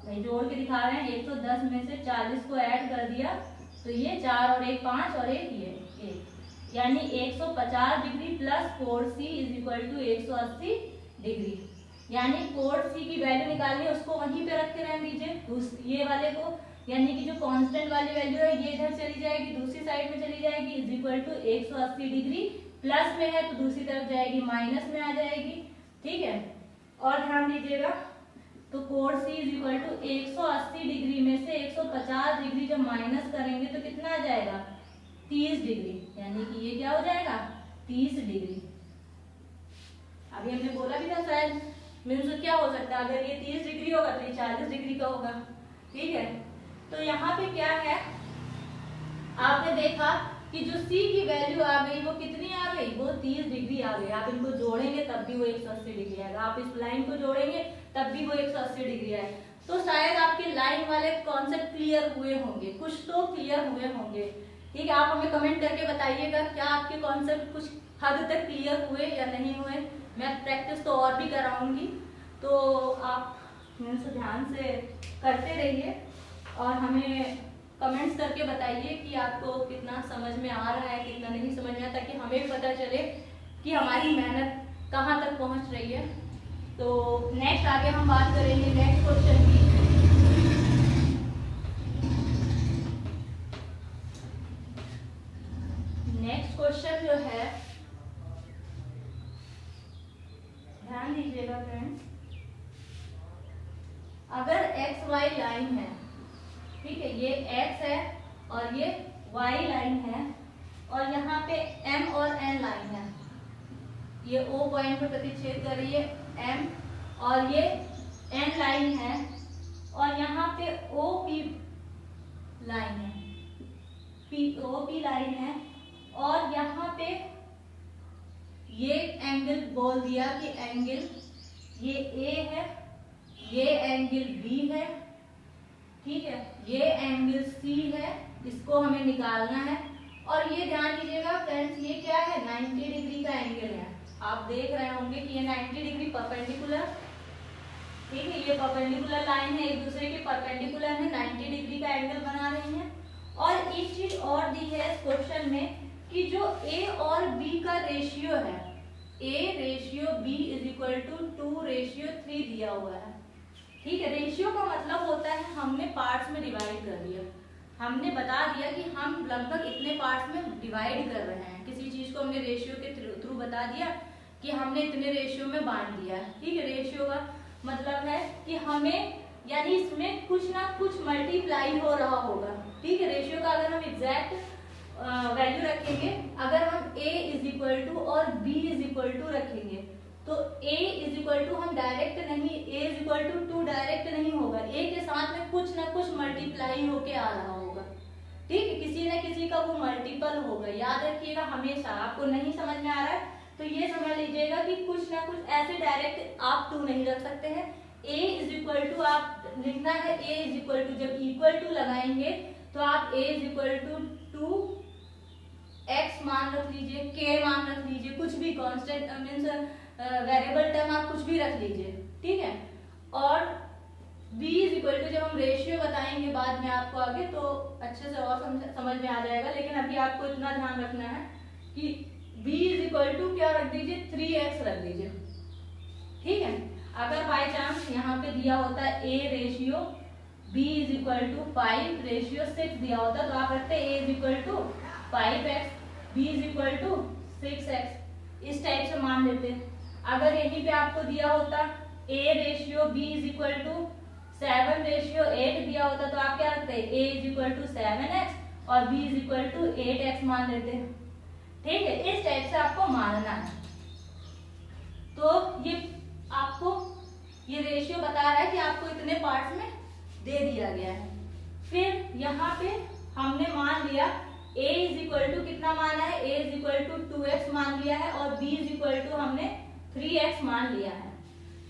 नहीं जोड़ के दिखा रहे हैं, 110 में से 40 को ऐड कर दिया तो ये 4 और 1 5 और 1 ये 1, यानी 150 डिग्री प्लस कोण C is equal to 180 degree. यानी कोण C की वैल्यू निकालनी है, उसको वहीं पे रख के रहने दीजिए, ये वाले को यानी कि जो कांस्टेंट वाली वैल्यू है ये इधर चली जाएगी, दूसरी साइड में चली जाएगी, is equal to 180 degree, plus में है तो दूसरी तरफ जाएगी माइनस में आ जाएगी, ठीक है। और ध्यान दीजिएगा तो कोण सी इज इक्वल टू 180 डिग्री में से 150 डिग्री जब माइनस करेंगे तो कितना आ जाएगा 30 डिग्री, यानी कि ये क्या हो जाएगा 30 डिग्री। अभी हमने बोला भी था शायद मीन्स क्या हो सकता है, अगर ये 30 डिग्री होगा तो ये 40 डिग्री का होगा, ठीक है। तो यहाँ पे क्या है, आपने देखा कि जो C की वैल्यू आ गई वो कितनी आ गई, वो 30 डिग्री आ गई। आप इनको जोड़ेंगे तब भी वो 180 डिग्री आएगा, आप इस लाइन को जोड़ेंगे तब भी वो 180 डिग्री आएगा। तो शायद आपके लाइन वाले कॉन्सेप्ट क्लियर हुए होंगे, कुछ तो क्लियर हुए होंगे, ठीक है। आप हमें कमेंट करके बताइएगा क्या आपके कॉन्सेप्ट कुछ हद तक क्लियर हुए या नहीं हुए। मैं प्रैक्टिस तो और भी कराऊंगी, तो आप ध्यान से करते रहिए और हमें कमेंट्स करके बताइए कि आपको कितना समझ में आ रहा है, कितना नहीं समझ में आया, ताकि हमें भी पता चले कि हमारी मेहनत कहाँ तक पहुँच रही है। तो नेक्स्ट आगे हम बात करेंगे नेक्स्ट क्वेश्चन की। नेक्स्ट क्वेश्चन जो है, ध्यान दीजिएगा फ्रेंड्स, अगर एक्स वाई लाइन है, ठीक है, ये x है और ये y लाइन है और यहाँ पे m और n लाइन है, ये O पॉइंट पर प्रतिच्छेद कर रही है m और ये n लाइन है और यहाँ पे OP लाइन है, OP लाइन है और यहाँ पे ये एंगल बोल दिया कि एंगल ये A है, ये एंगल B है, ठीक है, ये एंगल C है, इसको हमें निकालना है। और ये ध्यान दीजिएगा फ्रेंड्स, ये क्या है 90 डिग्री का एंगल है। आप देख रहे होंगे कि ये 90 डिग्री परपेंडिकुलर, ठीक है, ये परपेंडिकुलर लाइन है, एक दूसरे के परपेंडिकुलर है, 90 डिग्री का एंगल बना रही है। और एक चीज और दी है इस क्वेश्चन में कि जो A और B का रेशियो है, A ratio B is equal to 2 ratio 3 दिया हुआ है, ठीक है। रेशियो का मतलब होता है हमने पार्ट्स में डिवाइड कर दिया, हमने बता दिया कि हम लगभग इतने पार्ट्स में डिवाइड कर रहे हैं, किसी चीज को हमने रेशियो के थ्रू बता दिया कि हमने इतने रेशियो में बांट दिया, ठीक है। रेशियो का मतलब है कि हमें यानी इसमें कुछ ना कुछ मल्टीप्लाई हो रहा होगा, ठीक है। रेशियो का अगर हम एग्जैक्ट वैल्यू रखेंगे, अगर हम a इज इक्वल टू और b इज इक्वल टू रखेंगे तो a इज इक्वल टू हम डायरेक्ट नहीं, a is equal to 2 direct नहीं होगा, a के साथ में कुछ ना कुछ मल्टीप्लाई होके आ रहा होगा, ठीक है, किसी न किसी का वो मल्टीपल होगा। याद रखिएगा हमेशा, आपको नहीं समझ में आ रहा है तो ये समझ लीजिएगा कि कुछ ना कुछ ऐसे डायरेक्ट आप 2 नहीं रख सकते हैं। a इज इक्वल टू आप लिखना है, a इज इक्वल टू जब इक्वल टू लगाएंगे तो आप a is equal to 2 x मान रख लीजिए, k मान रख लीजिए, कुछ भी कांस्टेंट मींस वेरिएबल टर्म आप कुछ भी रख लीजिए, ठीक है। और b इज इक्वल टू जब हम रेशियो बताएंगे बाद में आपको आगे तो अच्छे से और समझ में आ जाएगा, लेकिन अभी आपको इतना ध्यान रखना है कि b इज इक्वल टू क्या रख दीजिए 3x रख दीजिए, ठीक है। अगर बाय चांस यहाँ पे दिया होता है a ratio b is equal to 5 ratio 6 दिया होता तो आप रखते a is equal to 5x, b is equal to 6x, इस टाइप से मान लेते हैं। अगर यहीं पे आपको दिया होता a ratio b is equal to 7 ratio 8 दिया होता तो आप क्या रखते हैं a is equal to 7x और b is equal to 8x मान लेते हैं, ठीक है। इस टाइप से आपको मानना है। तो ये आपको ये रेशियो बता रहा है कि आपको इतने पार्ट्स में दे दिया गया है। फिर यहाँ पे हमने मान लिया a इज इक्वल टू कितना माना है, a is equal to 2x मान लिया है और b इज इक्वल टू हमने 3x मान लिया है।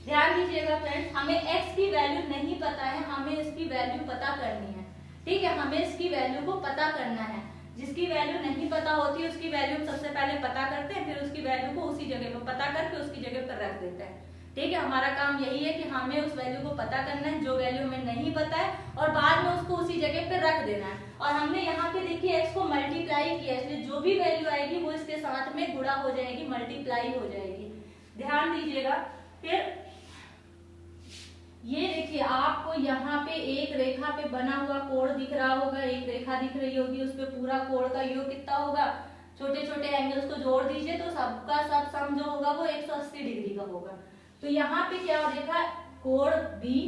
ध्यान दीजिएगा फ्रेंड्स, हमें x की वैल्यू नहीं पता है, हमें इसकी वैल्यू पता करनी है, ठीक है। हमें इसकी वैल्यू को पता करना है, जिसकी वैल्यू नहीं पता होती है उसकी वैल्यू हम सबसे पहले पता करते हैं, फिर उसकी वैल्यू को उसी जगह पर पता करके उसकी जगह पर रख देते हैं, ठीक है। हमारा काम यही है कि हमें उस वैल्यू को पता करना है, जो वैल्यू हमें नहीं पता है, और बाद में उसको उसी जगह पे रख देना है। और हमने यहाँ पे देखिए x को मल्टीप्लाई किया, इसलिए जो भी वैल्यू आएगी वो इसके साथ में गुणा हो जाएगी, मल्टीप्लाई हो जाएगी। ध्यान दीजिएगा। फिर ये देखिए आपको यहाँ पे एक रेखा पे बना हुआ कोण दिख रहा होगा, एक रेखा दिख रही होगी, उस पे पूरा कोण का योग कितना होगा, छोटे छोटे एंगल्स को जोड़ दीजिए तो सबका सब सम जो होगा वो 180 डिग्री का होगा। तो यहाँ पे क्या हो देखा, कोण बी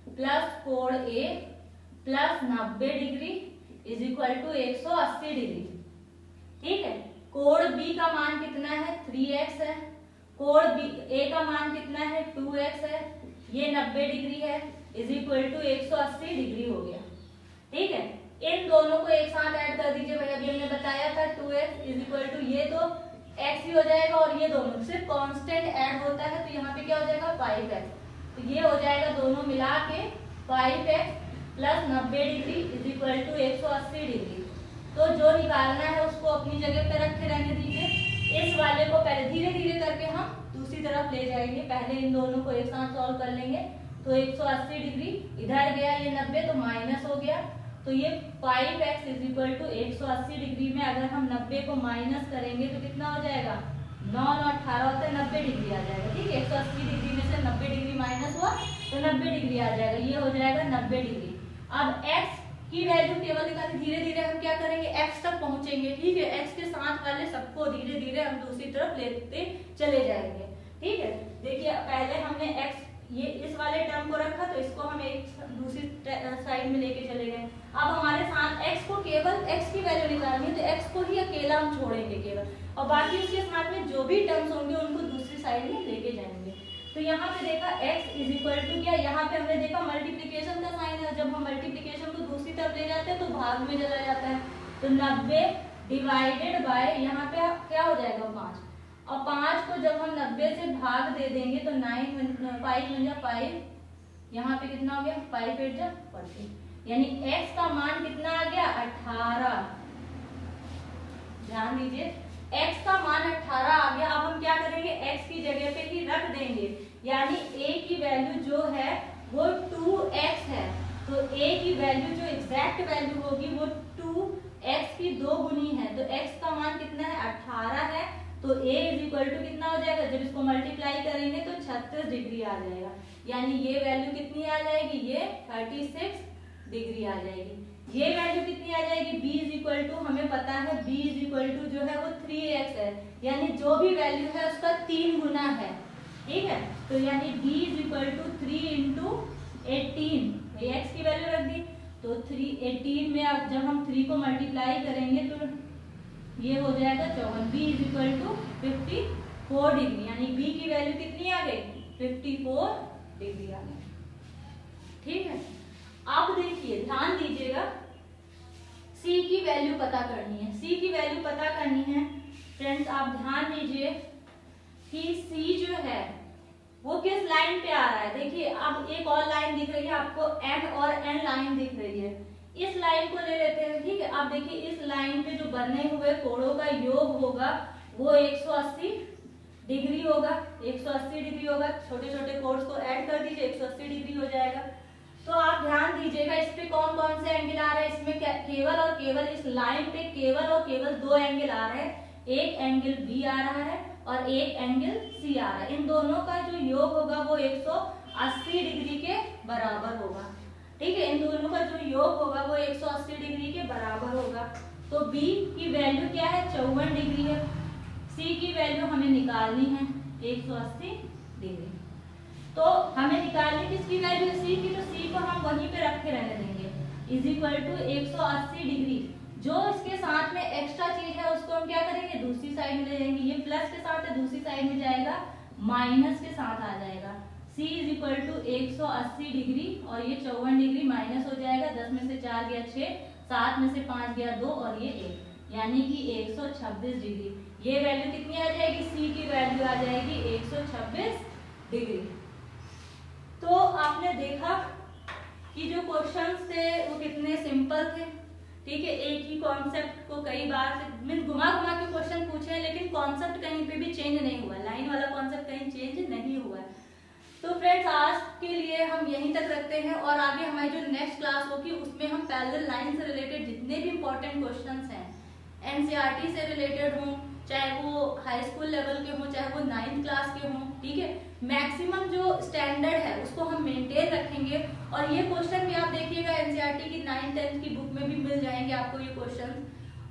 प्लस कोण A plus 90 degree is equal to 180 degree. ठीक है, कोण बी का मान कितना है 3x है, कोण बी ए का मान कितना है 2x है, ये 90 डिग्री है इज इक्वल टू 180 डिग्री हो गया। ठीक है, इन दोनों को एक साथ ऐड कर दीजिए भाई, अभी हमने बताया था 2x इज इक्वल टू ये तो x ही हो जाएगा और ये दोनों सिर्फ कांस्टेंट ऐड होता है तो यहाँ पे क्या हो जाएगा 5x, तो ये हो जाएगा दोनों मिला के 5x plus 90 degree is equal to 180 degree. तो जो निकालना है उसको अपनी जगह पे रखे रहने दीजिए। इस वाले को पहले धीरे धीरे करके हम दूसरी तरफ ले जाएंगे, पहले इन दोनों को एक साथ सॉल्व कर लेंगे। तो 180 डिग्री इधर गया, ये 90 तो माइनस हो गया, तो ये 5x is equal to 180 degree में अगर हम 90 को माइनस करेंगे तो कितना हो जाएगा, 9 और 18 होता है 90 डिग्री आ जाएगा। ठीक है, 180 डिग्री में से 90 डिग्री माइनस हुआ तो 90 डिग्री आ जाएगा, ये हो जाएगा 90 डिग्री। अब x की वैल्यू केवल निकालनी, धीरे धीरे हम क्या करेंगे x तक पहुंचेंगे। ठीक है, x के साथ वाले सबको धीरे धीरे हम दूसरी तरफ लेते चले जाएंगे। ठीक है, देखिए पहले हमने x ये इस वाले टर्म को रखा तो इसको हम एक दूसरी साइड में लेके चले गए। अब हमारे साथ x को केवल x की वैल्यू निकालनी है तो x को ही अकेला हम छोड़ेंगे केवल, और बाकी उसके साथ में जो भी टर्म्स होंगे उनको दूसरी साइड में लेके जाएंगे। तो यहाँ पे देखा x इज इक्वल टू क्या, यहाँ पे हमने देखा मल्टीप्लिकेशन का साइन है, जब हम मल्टीप्लिकेशन को दूसरी तरफ ले जाते हैं तो भाग में चला जाता है। तो 90 डिवाइडेड बाय यहाँ पे क्या हो जाएगा 5, और 5 को जब हम 90 से भाग दे देंगे तो 5 यहाँ पे कितना हो गया 5 8 जा 40, यानी x का मान कितना आ गया 18। ध्यान दीजिए x का मान 18 आ गया। अब हम क्या करेंगे, x की जगह पे ही रख देंगे, यानी a की वैल्यू जो है वो 2x है, तो a की वैल्यू जो एग्जैक्ट वैल्यू होगी वो 2x की 2 गुनी है, तो x का मान कितना है 18 है, तो a इज इक्वल टू कितना हो जाएगा, जब इसको मल्टीप्लाई करेंगे तो 36 डिग्री आ जाएगा, यानी ये वैल्यू कितनी आ जाएगी, ये 36 डिग्री आ जाएगी। ये वैल्यू कितनी आ जाएगी, b इज इक्वल टू हमें पता है b इज इक्वल टू जो है वो 3x है, यानी जो भी वैल्यू है उसका 3 गुना है। ठीक है, तो यानी b is equal to 3 into 18, x की वैल्यू रख दी तो 18 में अब जब हम 3 को मल्टीप्लाई करेंगे तो ये हो जाएगा 54, b is equal to 54 degree, यानी b की वैल्यू कितनी आ गई 54 डिग्री आ गई। ठीक है, अब देखिए ध्यान दीजिएगा, c की वैल्यू पता करनी है। c की वैल्यू पता करनी है फ्रेंड्स, आप ध्यान दीजिए कि c जो है वो किस लाइन पे आ रहा है। देखिए अब एक और लाइन दिख रही है आपको, m और n लाइन दिख रही है, इस लाइन को ले लेते हैं। ठीक है, अब देखिए इस लाइन पे जो बने हुए कोणों का योग होगा वो 180 डिग्री होगा, 180 डिग्री होगा, छोटे छोटे कोड्स को ऐड कर दीजिए 180 डिग्री हो जाएगा। तो आप ध्यान दीजिएगा इस पे कौन कौन से एंगल आ रहे हैं, इसमें केवल और केवल इस लाइन पे केवल और केवल 2 एंगल आ रहे हैं, एक एंगल बी आ रहा है और एक एंगल सी आ रहा है। इन दोनों का जो योग होगा वो 180 डिग्री के बराबर होगा। ठीक है, इन दोनों का जो योग होगा वो 180 डिग्री के बराबर होगा। तो बी की वैल्यू क्या है 54 डिग्री है, सी की वैल्यू हमें निकालनी है 180 डिग्री। तो हमें निकालनी किसकी वैल्यू है सी की, तो सी को हम वहीं पे रखे रहने देंगे इज इक्वल टू 180 डिग्री। जो इसके साथ में एक्स्ट्रा चीज है उसको हम क्या करेंगे दूसरी साइड में ले जाएंगे, ये प्लस के साथ है दूसरी साइड में जाएगा माइनस के साथ आ जाएगा। c is equal to 180 degree और ये 54 डिग्री माइनस हो जाएगा, 10 में से 4 गया 6, 7 में से 5 गया 2 और ये 1, यानी कि 126 डिग्री। ये वैल्यू कितनी आ जाएगी, c की वैल्यू आ जाएगी 126 डिग्री। तो आपने देखा कि जो क्वेश्चंस थे वो कितने सिंपल थे। ठीक है, एक ही कॉन्सेप्ट को कई बार मीन घुमा घुमा के क्वेश्चन पूछे लेकिन कॉन्सेप्ट कहीं पे भी चेंज नहीं हुआ, लाइन वाला कॉन्सेप्ट कहीं चेंज नहीं हुआ। तो फ्रेंड्स आज के लिए हम यहीं तक रखते हैं और आगे हमारी जो नेक्स्ट क्लास होगी उसमें हम पैरेलल लाइन से रिलेटेड जितने भी इंपॉर्टेंट क्वेश्चंस हैं एनसीईआरटी से रिलेटेड हों, चाहे वो हाई स्कूल लेवल के हों चाहे वो 9th क्लास के हों, ठीक है, मैक्सिमम जो स्टैंडर्ड है उसको हम मेंटेन रखेंगे। और ये क्वेश्चन भी आप देखिएगा एनसीईआरटी की 9th-10th की बुक में भी मिल जाएंगे आपको ये क्वेश्चन,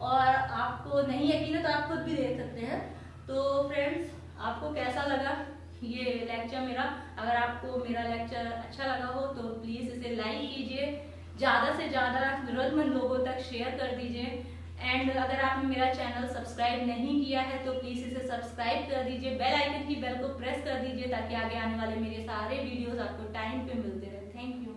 और आपको नहीं यकीन है तो आप खुद भी देख सकते हैं। तो फ्रेंड्स, आपको कैसा लगा ये लेक्चर मेरा? अगर आपको मेरा लेक्चर अच्छा लगा हो तो प्लीज़ इसे लाइक कीजिए, ज़्यादा से ज़्यादा ज़रूरतमंद लोगों तक शेयर कर दीजिए। एंड अगर आपने मेरा चैनल सब्सक्राइब नहीं किया है तो प्लीज़ इसे सब्सक्राइब कर दीजिए, बेल आइकन की बेल को प्रेस कर दीजिए, ताकि आगे आने वाले मेरे सारे वीडियोस आपको टाइम पे मिलते रहे। Thank you.